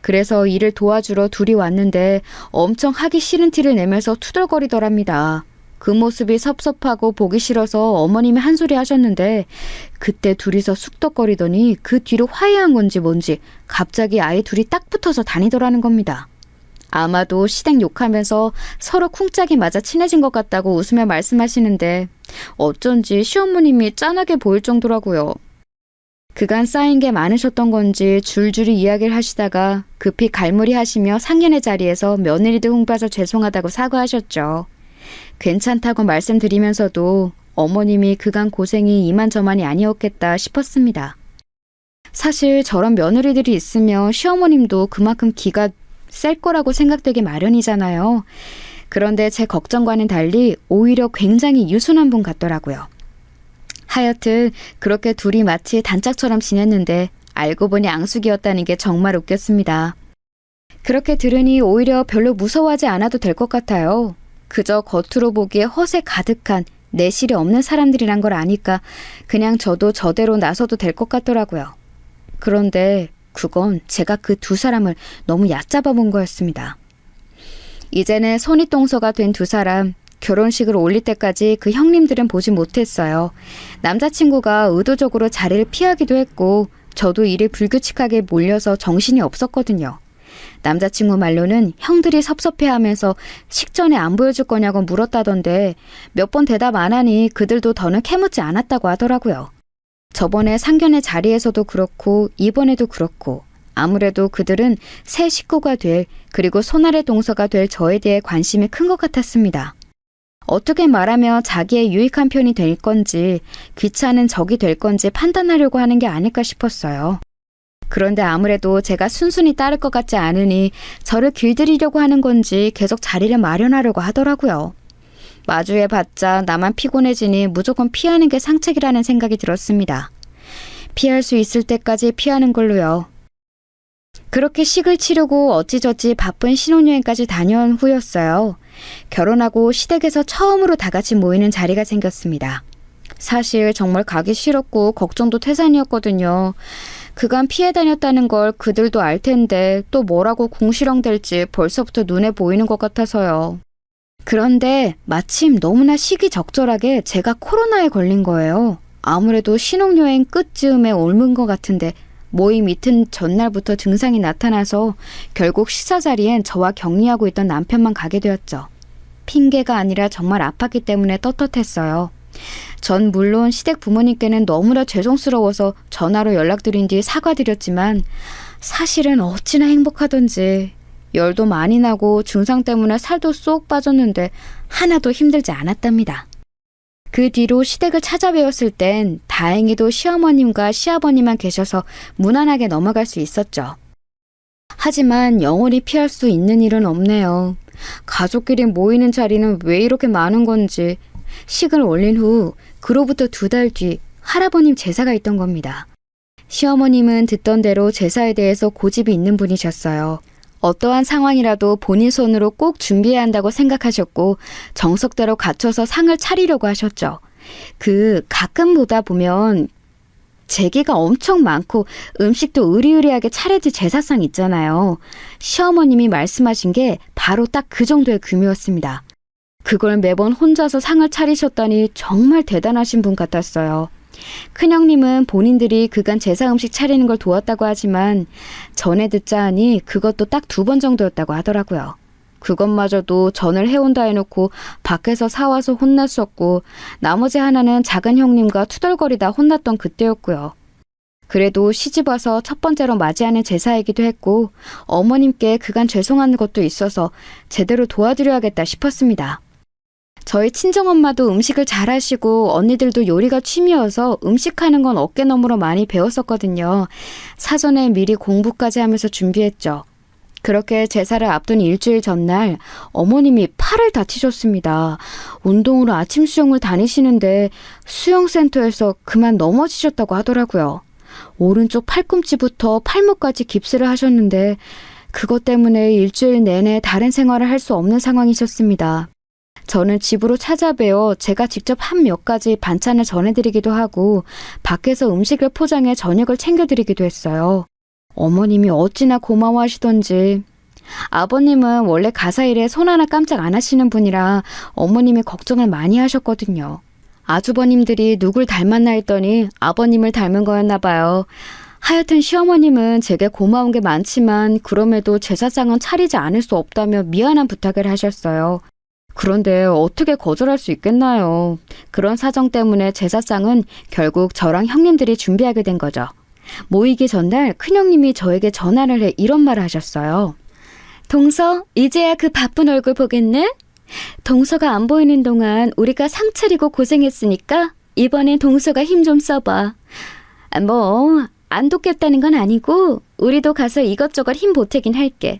그래서 일을 도와주러 둘이 왔는데 엄청 하기 싫은 티를 내면서 투덜거리더랍니다. 그 모습이 섭섭하고 보기 싫어서 어머님이 한 소리 하셨는데 그때 둘이서 쑥덕거리더니 그 뒤로 화해한 건지 뭔지 갑자기 아이 둘이 딱 붙어서 다니더라는 겁니다. 아마도 시댁 욕하면서 서로 쿵짝이 맞아 친해진 것 같다고 웃으며 말씀하시는데 어쩐지 시어머님이 짠하게 보일 정도라고요. 그간 쌓인 게 많으셨던 건지 줄줄이 이야기를 하시다가 급히 갈무리 하시며 상견례 자리에서 며느리들 흉봐서 죄송하다고 사과하셨죠. 괜찮다고 말씀드리면서도 어머님이 그간 고생이 이만저만이 아니었겠다 싶었습니다. 사실 저런 며느리들이 있으면 시어머님도 그만큼 기가 셀 거라고 생각되기 마련이잖아요. 그런데 제 걱정과는 달리 오히려 굉장히 유순한 분 같더라고요. 하여튼 그렇게 둘이 마치 단짝처럼 지냈는데 알고 보니 앙숙이었다는 게 정말 웃겼습니다. 그렇게 들으니 오히려 별로 무서워하지 않아도 될 것 같아요. 그저 겉으로 보기에 허세 가득한 내실이 없는 사람들이란 걸 아니까 그냥 저도 저대로 나서도 될 것 같더라고요. 그런데 그건 제가 그 2사람을 너무 얕잡아 본 거였습니다. 이제는 손윗동서가 된 2사람, 결혼식을 올릴 때까지 그 형님들은 보지 못했어요. 남자친구가 의도적으로 자리를 피하기도 했고 저도 일이 불규칙하게 몰려서 정신이 없었거든요. 남자친구 말로는 형들이 섭섭해하면서 식전에 안 보여줄 거냐고 물었다던데 몇 번 대답 안 하니 그들도 더는 캐묻지 않았다고 하더라고요. 저번에 상견례 자리에서도 그렇고 이번에도 그렇고 아무래도 그들은 새 식구가 될 그리고 손아래 동서가 될 저에 대해 관심이 큰 것 같았습니다. 어떻게 말하며 자기의 유익한 편이 될 건지 귀찮은 적이 될 건지 판단하려고 하는 게 아닐까 싶었어요. 그런데 아무래도 제가 순순히 따를 것 같지 않으니 저를 길들이려고 하는 건지 계속 자리를 마련하려고 하더라고요. 마주해봤자 나만 피곤해지니 무조건 피하는 게 상책이라는 생각이 들었습니다. 피할 수 있을 때까지 피하는 걸로요. 그렇게 식을 치르고 어찌저찌 바쁜 신혼여행까지 다녀온 후였어요. 결혼하고 시댁에서 처음으로 다 같이 모이는 자리가 생겼습니다. 사실 정말 가기 싫었고 걱정도 태산이었거든요. 그간 피해 다녔다는 걸 그들도 알 텐데 또 뭐라고 궁시렁댈지 벌써부터 눈에 보이는 것 같아서요. 그런데 마침 너무나 시기적절하게 제가 코로나에 걸린 거예요. 아무래도 신혼여행 끝즈음에 옮은 것 같은데 모임 이틀 전날부터 증상이 나타나서 결국 식사 자리엔 저와 격리하고 있던 남편만 가게 되었죠. 핑계가 아니라 정말 아팠기 때문에 떳떳했어요. 전 물론 시댁 부모님께는 너무나 죄송스러워서 전화로 연락드린 뒤 사과드렸지만 사실은 어찌나 행복하던지 열도 많이 나고 증상 때문에 살도 쏙 빠졌는데 하나도 힘들지 않았답니다. 그 뒤로 시댁을 찾아뵈었을 땐 다행히도 시어머님과 시아버님만 계셔서 무난하게 넘어갈 수 있었죠. 하지만 영원히 피할 수 있는 일은 없네요. 가족끼리 모이는 자리는 왜 이렇게 많은 건지 식을 올린 후 그로부터 2달 뒤 할아버님 제사가 있던 겁니다. 시어머님은 듣던 대로 제사에 대해서 고집이 있는 분이셨어요. 어떠한 상황이라도 본인 손으로 꼭 준비해야 한다고 생각하셨고 정석대로 갖춰서 상을 차리려고 하셨죠. 가끔 보다 보면 제기가 엄청 많고 음식도 으리으리하게 차려질 제사상 있잖아요. 시어머님이 말씀하신 게 바로 딱 그 정도의 규모였습니다. 그걸 매번 혼자서 상을 차리셨다니 정말 대단하신 분 같았어요. 큰형님은 본인들이 그간 제사 음식 차리는 걸 도왔다고 하지만 전에 듣자 하니 그것도 딱 2번 정도였다고 하더라고요. 그것마저도 전을 해온다 해놓고 밖에서 사와서 혼났었고 나머지 하나는 작은 형님과 투덜거리다 혼났던 그때였고요. 그래도 시집와서 첫 번째로 맞이하는 제사이기도 했고 어머님께 그간 죄송한 것도 있어서 제대로 도와드려야겠다 싶었습니다. 저희 친정엄마도 음식을 잘하시고 언니들도 요리가 취미여서 음식하는 건 어깨너머로 많이 배웠었거든요. 사전에 미리 공부까지 하면서 준비했죠. 그렇게 제사를 앞둔 일주일 전날 어머님이 팔을 다치셨습니다. 운동으로 아침 수영을 다니시는데 수영센터에서 그만 넘어지셨다고 하더라고요. 오른쪽 팔꿈치부터 팔목까지 깁스를 하셨는데 그것 때문에 일주일 내내 다른 생활을 할 수 없는 상황이셨습니다. 저는 집으로 찾아뵈어 제가 직접 한 몇 가지 반찬을 전해드리기도 하고 밖에서 음식을 포장해 저녁을 챙겨드리기도 했어요. 어머님이 어찌나 고마워하시던지. 아버님은 원래 가사일에 손 하나 깜짝 안 하시는 분이라 어머님이 걱정을 많이 하셨거든요. 아주버님들이 누굴 닮았나 했더니 아버님을 닮은 거였나 봐요. 하여튼 시어머님은 제게 고마운 게 많지만 그럼에도 제사상은 차리지 않을 수 없다며 미안한 부탁을 하셨어요. 그런데 어떻게 거절할 수 있겠나요? 그런 사정 때문에 제사상은 결국 저랑 형님들이 준비하게 된 거죠. 모이기 전날 큰형님이 저에게 전화를 해 이런 말을 하셨어요. 동서, 이제야 그 바쁜 얼굴 보겠네? 동서가 안 보이는 동안 우리가 상 차리고 고생했으니까 이번엔 동서가 힘 좀 써봐. 안 돕겠다는 건 아니고 우리도 가서 이것저것 힘 보태긴 할게.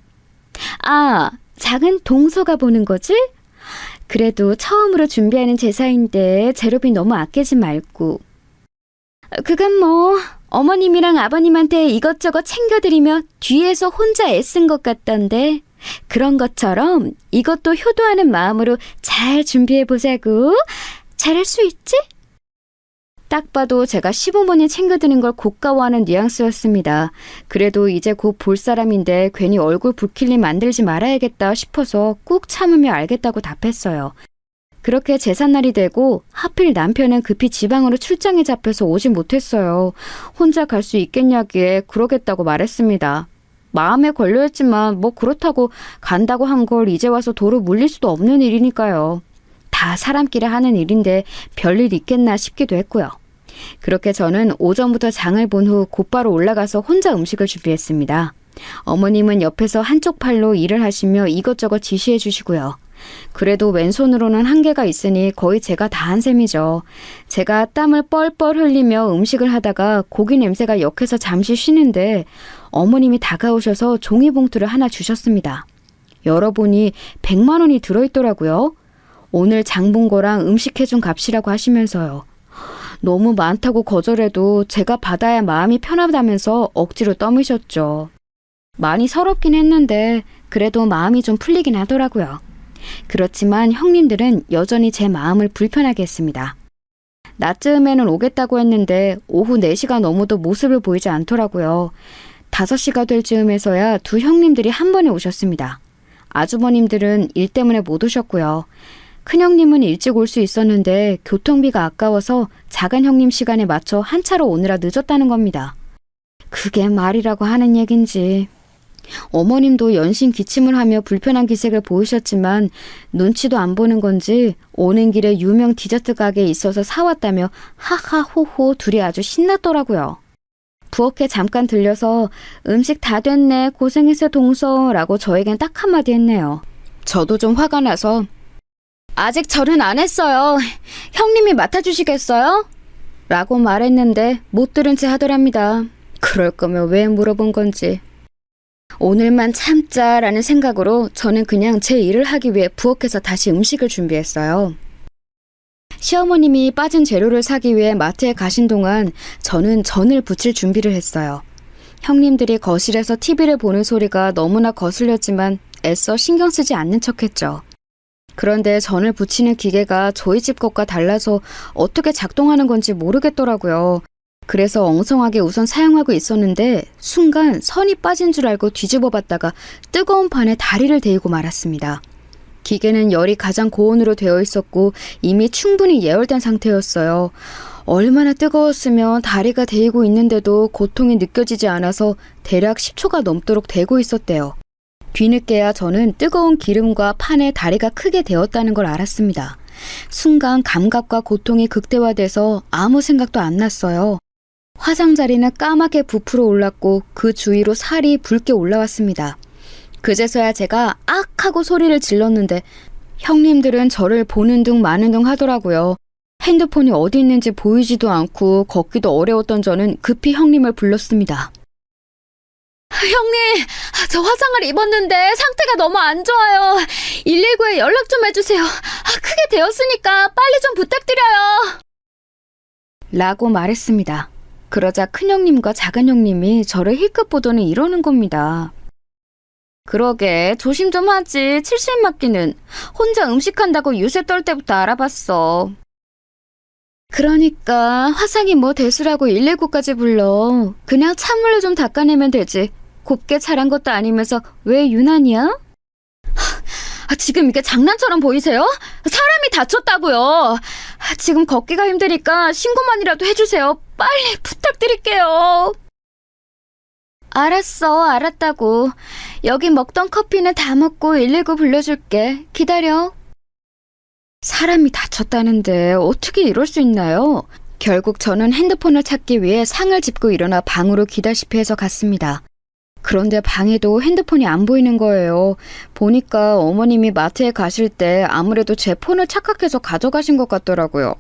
아, 장은 동서가 보는 거지? 그래도 처음으로 준비하는 제사인데 재료비 너무 아끼지 말고. 그건 어머님이랑 아버님한테 이것저것 챙겨드리며 뒤에서 혼자 애쓴 것 같던데 그런 것처럼 이것도 효도하는 마음으로 잘 준비해보자고. 잘할 수 있지? 딱 봐도 제가 시부모님 챙겨드는 걸 고가워하는 뉘앙스였습니다. 그래도 이제 곧 볼 사람인데 괜히 얼굴 붉힐림 만들지 말아야겠다 싶어서 꾹 참으며 알겠다고 답했어요. 그렇게 제삿날이 되고 하필 남편은 급히 지방으로 출장에 잡혀서 오지 못했어요. 혼자 갈 수 있겠냐기에 그러겠다고 말했습니다. 마음에 걸려있지만 그렇다고 간다고 한 걸 이제 와서 도로 물릴 수도 없는 일이니까요. 다 사람끼리 하는 일인데 별일 있겠나 싶기도 했고요. 그렇게 저는 오전부터 장을 본 후 곧바로 올라가서 혼자 음식을 준비했습니다. 어머님은 옆에서 한쪽 팔로 일을 하시며 이것저것 지시해 주시고요. 그래도 왼손으로는 한계가 있으니 거의 제가 다 한 셈이죠. 제가 땀을 뻘뻘 흘리며 음식을 하다가 고기 냄새가 역해서 잠시 쉬는데 어머님이 다가오셔서 종이봉투를 하나 주셨습니다. 열어보니 100만 원이 들어있더라고요. 오늘 장 본 거랑 음식 해준 값이라고 하시면서요. 너무 많다고 거절해도 제가 받아야 마음이 편하다면서 억지로 떠미셨죠. 많이 서럽긴 했는데 그래도 마음이 좀 풀리긴 하더라고요. 그렇지만 형님들은 여전히 제 마음을 불편하게 했습니다. 낮즈음에는 오겠다고 했는데 오후 4시가 넘어도 모습을 보이지 않더라고요. 5시가 될 즈음에서야 두 형님들이 한 번에 오셨습니다. 아주버님들은 일 때문에 못 오셨고요. 큰형님은 일찍 올 수 있었는데 교통비가 아까워서 작은 형님 시간에 맞춰 한 차로 오느라 늦었다는 겁니다. 그게 말이라고 하는 얘긴지. 어머님도 연신 기침을 하며 불편한 기색을 보이셨지만 눈치도 안 보는 건지 오는 길에 유명 디저트 가게에 있어서 사왔다며 하하호호 둘이 아주 신났더라고요. 부엌에 잠깐 들려서 음식 다 됐네 고생했어 동서라고 저에겐 딱 한마디 했네요. 저도 좀 화가 나서 아직 절은 안 했어요. 형님이 맡아주시겠어요? 라고 말했는데 못 들은 채 하더랍니다. 그럴 거면 왜 물어본 건지. 오늘만 참자라는 생각으로 저는 그냥 제 일을 하기 위해 부엌에서 다시 음식을 준비했어요. 시어머님이 빠진 재료를 사기 위해 마트에 가신 동안 저는 전을 부칠 준비를 했어요. 형님들이 거실에서 TV를 보는 소리가 너무나 거슬렸지만 애써 신경 쓰지 않는 척했죠. 그런데 전을 부치는 기계가 저희 집 것과 달라서 어떻게 작동하는 건지 모르겠더라고요. 그래서 엉성하게 우선 사용하고 있었는데 순간 선이 빠진 줄 알고 뒤집어 봤다가 뜨거운 판에 다리를 데이고 말았습니다. 기계는 열이 가장 고온으로 되어 있었고 이미 충분히 예열된 상태였어요. 얼마나 뜨거웠으면 다리가 데이고 있는데도 고통이 느껴지지 않아서 대략 10초가 넘도록 데고 있었대요. 뒤늦게야 저는 뜨거운 기름과 판에 다리가 크게 데었다는 걸 알았습니다. 순간 감각과 고통이 극대화돼서 아무 생각도 안 났어요. 화상자리는 까맣게 부풀어 올랐고 그 주위로 살이 붉게 올라왔습니다. 그제서야 제가 악 하고 소리를 질렀는데 형님들은 저를 보는 둥 마는 둥 하더라고요. 핸드폰이 어디 있는지 보이지도 않고 걷기도 어려웠던 저는 급히 형님을 불렀습니다. 형님, 저 화상을 입었는데 상태가 너무 안 좋아요. 119에 연락 좀 해주세요. 크게 되었으니까 빨리 좀 부탁드려요. 라고 말했습니다. 그러자 큰형님과 작은형님이 저를 힐끗 보더니 이러는 겁니다. 그러게 조심 좀 하지. 칠실 맞기는. 혼자 음식한다고 유세 떨 때부터 알아봤어. 그러니까 화상이 뭐 대수라고 119까지 불러. 그냥 찬물로 좀 닦아내면 되지. 곱게 자란 것도 아니면서 왜 유난이야? 지금 이게 장난처럼 보이세요? 사람이 다쳤다고요. 지금 걷기가 힘드니까 신고만이라도 해주세요. 빨리 부탁드릴게요. 알았어, 알았다고. 여기 먹던 커피는 다 먹고 119 불러줄게. 기다려. 사람이 다쳤다는데 어떻게 이럴 수 있나요? 결국 저는 핸드폰을 찾기 위해 상을 짚고 일어나 방으로 기다시피 해서 갔습니다. 그런데 방에도 핸드폰이 안 보이는 거예요. 보니까 어머님이 마트에 가실 때 아무래도 제 폰을 착각해서 가져가신 것 같더라고요.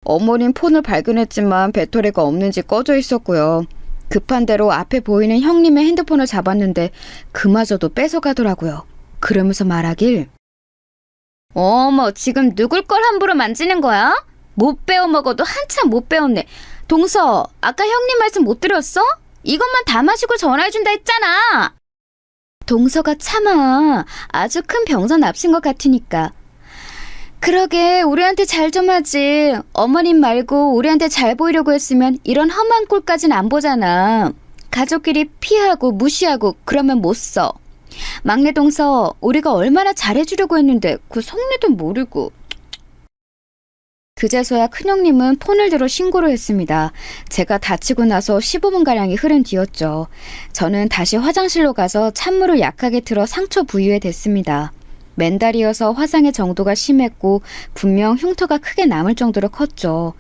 어머님 폰을 발견했지만 배터리가 없는지 꺼져 있었고요. 급한 대로 앞에 보이는 형님의 핸드폰을 잡았는데 그마저도 뺏어가더라고요. 그러면서 말하길 어머, 지금 누굴 걸 함부로 만지는 거야? 못 배워 먹어도 한참 못 배웠네. 동서, 아까 형님 말씀 못 들었어? 이것만 다 마시고 전화해준다 했잖아. 동서가 참아. 아주 큰 병선 앞신 것 같으니까. 그러게 우리한테 잘 좀 하지. 어머님 말고 우리한테 잘 보이려고 했으면 이런 험한 꼴까진 안 보잖아. 가족끼리 피하고 무시하고 그러면 못 써. 막내 동서, 우리가 얼마나 잘해주려고 했는데 그 속내도 모르고. 그제서야 큰형님은 폰을 들어 신고를 했습니다. 제가 다치고 나서 15분가량이 흐른 뒤였죠. 저는 다시 화장실로 가서 찬물을 약하게 틀어 상처 부위에 댔습니다. 맨달이어서 화상의 정도가 심했고 분명 흉터가 크게 남을 정도로 컸죠.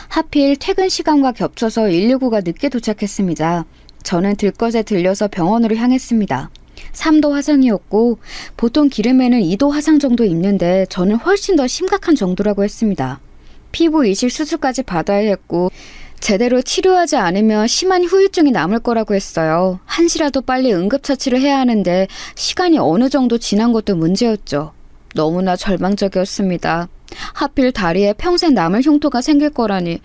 하필 퇴근 시간과 겹쳐서 119가 늦게 도착했습니다. 저는 들것에 들려서 병원으로 향했습니다. 3도 화상이었고 보통 기름에는 2도 화상 정도 있는데 저는 훨씬 더 심각한 정도라고 했습니다. 피부 이식 수술까지 받아야 했고 제대로 치료하지 않으면 심한 후유증이 남을 거라고 했어요. 한시라도 빨리 응급처치를 해야 하는데 시간이 어느 정도 지난 것도 문제였죠. 너무나 절망적이었습니다. 하필 다리에 평생 남을 흉터가 생길 거라니.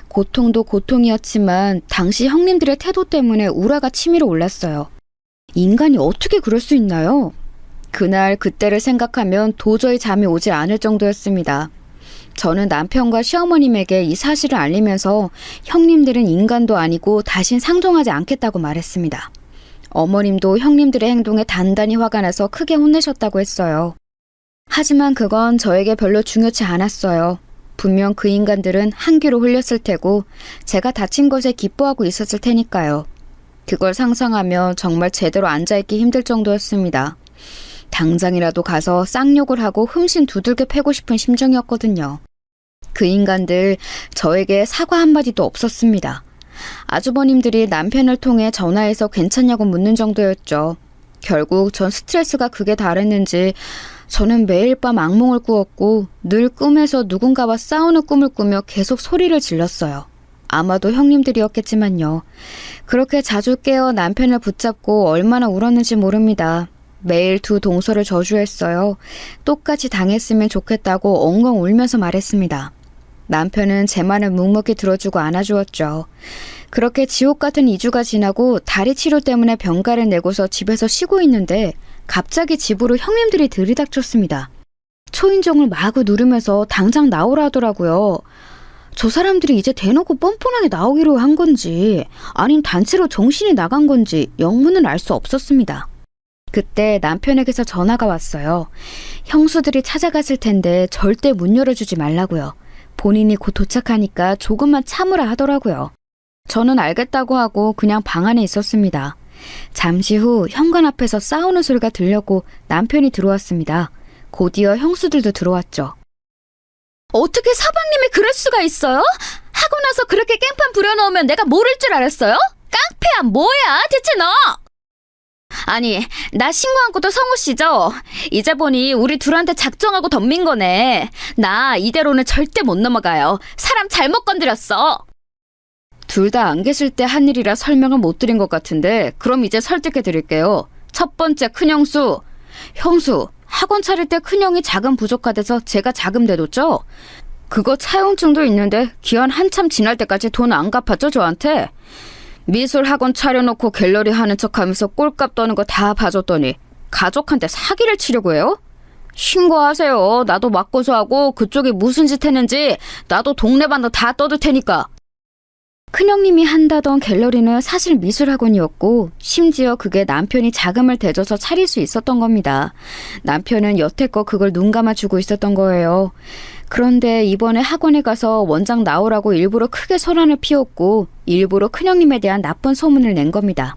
고통도 고통이었지만 당시 형님들의 태도 때문에 우라가 치밀어 올랐어요. 인간이 어떻게 그럴 수 있나요? 그날 그때를 생각하면 도저히 잠이 오지 않을 정도였습니다. 저는 남편과 시어머님에게 이 사실을 알리면서 형님들은 인간도 아니고 다신 상종하지 않겠다고 말했습니다. 어머님도 형님들의 행동에 단단히 화가 나서 크게 혼내셨다고 했어요. 하지만 그건 저에게 별로 중요치 않았어요. 분명 그 인간들은 한귀로 흘렸을 테고 제가 다친 것에 기뻐하고 있었을 테니까요. 그걸 상상하며 정말 제대로 앉아있기 힘들 정도였습니다. 당장이라도 가서 쌍욕을 하고 흠씬 두들겨 패고 싶은 심정이었거든요. 그 인간들 저에게 사과 한마디도 없었습니다. 아주버님들이 남편을 통해 전화해서 괜찮냐고 묻는 정도였죠. 결국 전 스트레스가 극에 달했는지 저는 매일 밤 악몽을 꾸었고 늘 꿈에서 누군가와 싸우는 꿈을 꾸며 계속 소리를 질렀어요. 아마도 형님들이었겠지만요. 그렇게 자주 깨어 남편을 붙잡고 얼마나 울었는지 모릅니다. 매일 두 동서를 저주했어요. 똑같이 당했으면 좋겠다고 엉엉 울면서 말했습니다. 남편은 제 말을 묵묵히 들어주고 안아주었죠. 그렇게 지옥 같은 2주가 지나고 다리 치료 때문에 병가를 내고서 집에서 쉬고 있는데 갑자기 집으로 형님들이 들이닥쳤습니다. 초인종을 마구 누르면서 당장 나오라 하더라고요. 저 사람들이 이제 대놓고 뻔뻔하게 나오기로 한 건지 아님 단체로 정신이 나간 건지 영문은 알 수 없었습니다. 그때 남편에게서 전화가 왔어요. 형수들이 찾아갔을 텐데 절대 문 열어주지 말라고요. 본인이 곧 도착하니까 조금만 참으라 하더라고요. 저는 알겠다고 하고 그냥 방 안에 있었습니다. 잠시 후 현관 앞에서 싸우는 소리가 들렸고 남편이 들어왔습니다. 곧이어 형수들도 들어왔죠. 어떻게 사방님이 그럴 수가 있어요? 하고 나서 그렇게 깽판 부려놓으면 내가 모를 줄 알았어요? 깡패야 뭐야 대체 너? 아니 나 신고한 것도 성우 씨죠? 이제 보니 우리 둘한테 작정하고 덤빈 거네. 나 이대로는 절대 못 넘어가요. 사람 잘못 건드렸어. 둘 다 안 계실 때 한 일이라 설명을 못 드린 것 같은데 그럼 이제 설득해 드릴게요. 첫 번째 큰형수. 형수 학원 차릴 때 큰형이 자금 부족하대서 제가 자금 내뒀죠? 그거 차용증도 있는데 기한 한참 지날 때까지 돈 안 갚았죠 저한테? 미술 학원 차려놓고 갤러리 하는 척하면서 꼴값 떠는 거 다 봐줬더니 가족한테 사기를 치려고 해요? 신고하세요. 나도 맞고소하고 그쪽이 무슨 짓 했는지 나도 동네반도 다 떠들 테니까. 큰형님이 한다던 갤러리는 사실 미술학원이었고 심지어 그게 남편이 자금을 대줘서 차릴 수 있었던 겁니다. 남편은 여태껏 그걸 눈 감아주고 있었던 거예요. 그런데 이번에 학원에 가서 원장 나오라고 일부러 크게 소란을 피웠고 일부러 큰형님에 대한 나쁜 소문을 낸 겁니다.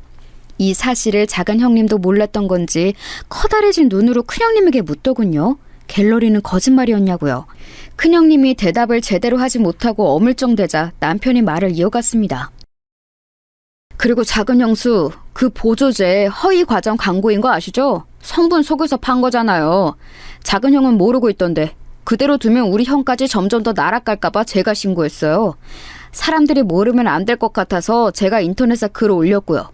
이 사실을 작은 형님도 몰랐던 건지 커다래진 눈으로 큰형님에게 묻더군요. 갤러리는 거짓말이었냐고요. 큰형님이 대답을 제대로 하지 못하고 어물쩡대자 남편이 말을 이어갔습니다. 그리고 작은 형수, 그 보조제 허위 과정 광고인 거 아시죠? 성분 속여서 판 거잖아요. 작은 형은 모르고 있던데 그대로 두면 우리 형까지 점점 더 날아갈까봐 제가 신고했어요. 사람들이 모르면 안 될 것 같아서 제가 인터넷에 글을 올렸고요.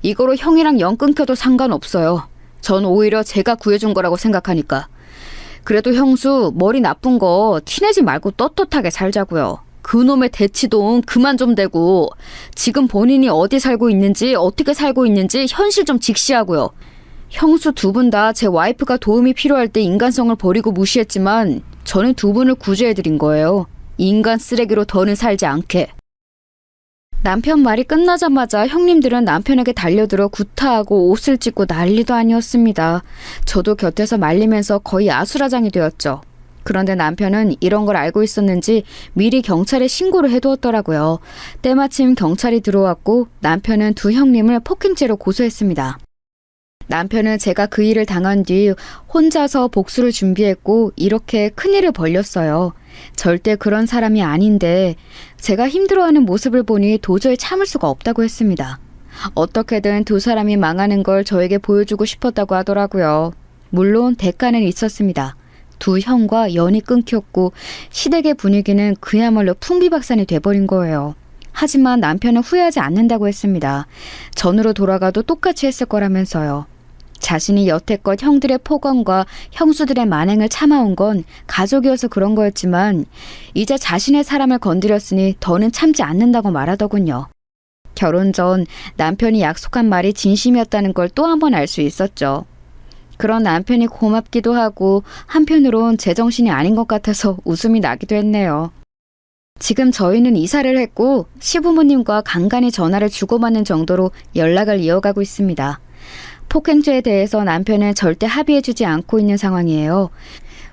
이거로 형이랑 연 끊겨도 상관없어요. 전 오히려 제가 구해준 거라고 생각하니까. 그래도 형수 머리 나쁜 거 티내지 말고 떳떳하게 살자고요. 그놈의 대치동 그만 좀 대고 지금 본인이 어디 살고 있는지 어떻게 살고 있는지 현실 좀 직시하고요. 형수 두 분 다 제 와이프가 도움이 필요할 때 인간성을 버리고 무시했지만 저는 두 분을 구제해드린 거예요. 인간 쓰레기로 더는 살지 않게. 남편 말이 끝나자마자 형님들은 남편에게 달려들어 구타하고 옷을 찢고 난리도 아니었습니다. 저도 곁에서 말리면서 거의 아수라장이 되었죠. 그런데 남편은 이런 걸 알고 있었는지 미리 경찰에 신고를 해두었더라고요. 때마침 경찰이 들어왔고 남편은 두 형님을 폭행죄로 고소했습니다. 남편은 제가 그 일을 당한 뒤 혼자서 복수를 준비했고 이렇게 큰일을 벌렸어요. 절대 그런 사람이 아닌데 제가 힘들어하는 모습을 보니 도저히 참을 수가 없다고 했습니다. 어떻게든 두 사람이 망하는 걸 저에게 보여주고 싶었다고 하더라고요. 물론 대가는 있었습니다. 두 형과 연이 끊겼고 시댁의 분위기는 그야말로 풍비박산이 돼버린 거예요. 하지만 남편은 후회하지 않는다고 했습니다. 전으로 돌아가도 똑같이 했을 거라면서요. 자신이 여태껏 형들의 폭언과 형수들의 만행을 참아온 건 가족이어서 그런 거였지만 이제 자신의 사람을 건드렸으니 더는 참지 않는다고 말하더군요. 결혼 전 남편이 약속한 말이 진심이었다는 걸 또 한 번 알 수 있었죠. 그런 남편이 고맙기도 하고 한편으론 제정신이 아닌 것 같아서 웃음이 나기도 했네요. 지금 저희는 이사를 했고 시부모님과 간간히 전화를 주고받는 정도로 연락을 이어가고 있습니다. 폭행죄에 대해서 남편은 절대 합의해주지 않고 있는 상황이에요.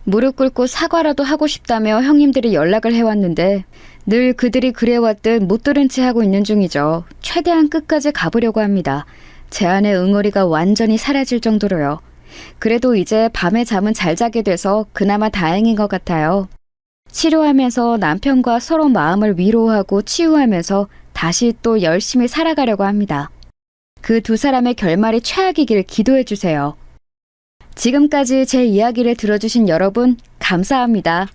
무릎 꿇고 사과라도 하고 싶다며 형님들이 연락을 해왔는데 늘 그들이 그래왔듯 못 들은 채 하고 있는 중이죠. 최대한 끝까지 가보려고 합니다. 제 안의 응어리가 완전히 사라질 정도로요. 그래도 이제 밤에 잠은 잘 자게 돼서 그나마 다행인 것 같아요. 치료하면서 남편과 서로 마음을 위로하고 치유하면서 다시 또 열심히 살아가려고 합니다. 그 두 사람의 결말이 최악이길 기도해 주세요. 지금까지 제 이야기를 들어주신 여러분, 감사합니다.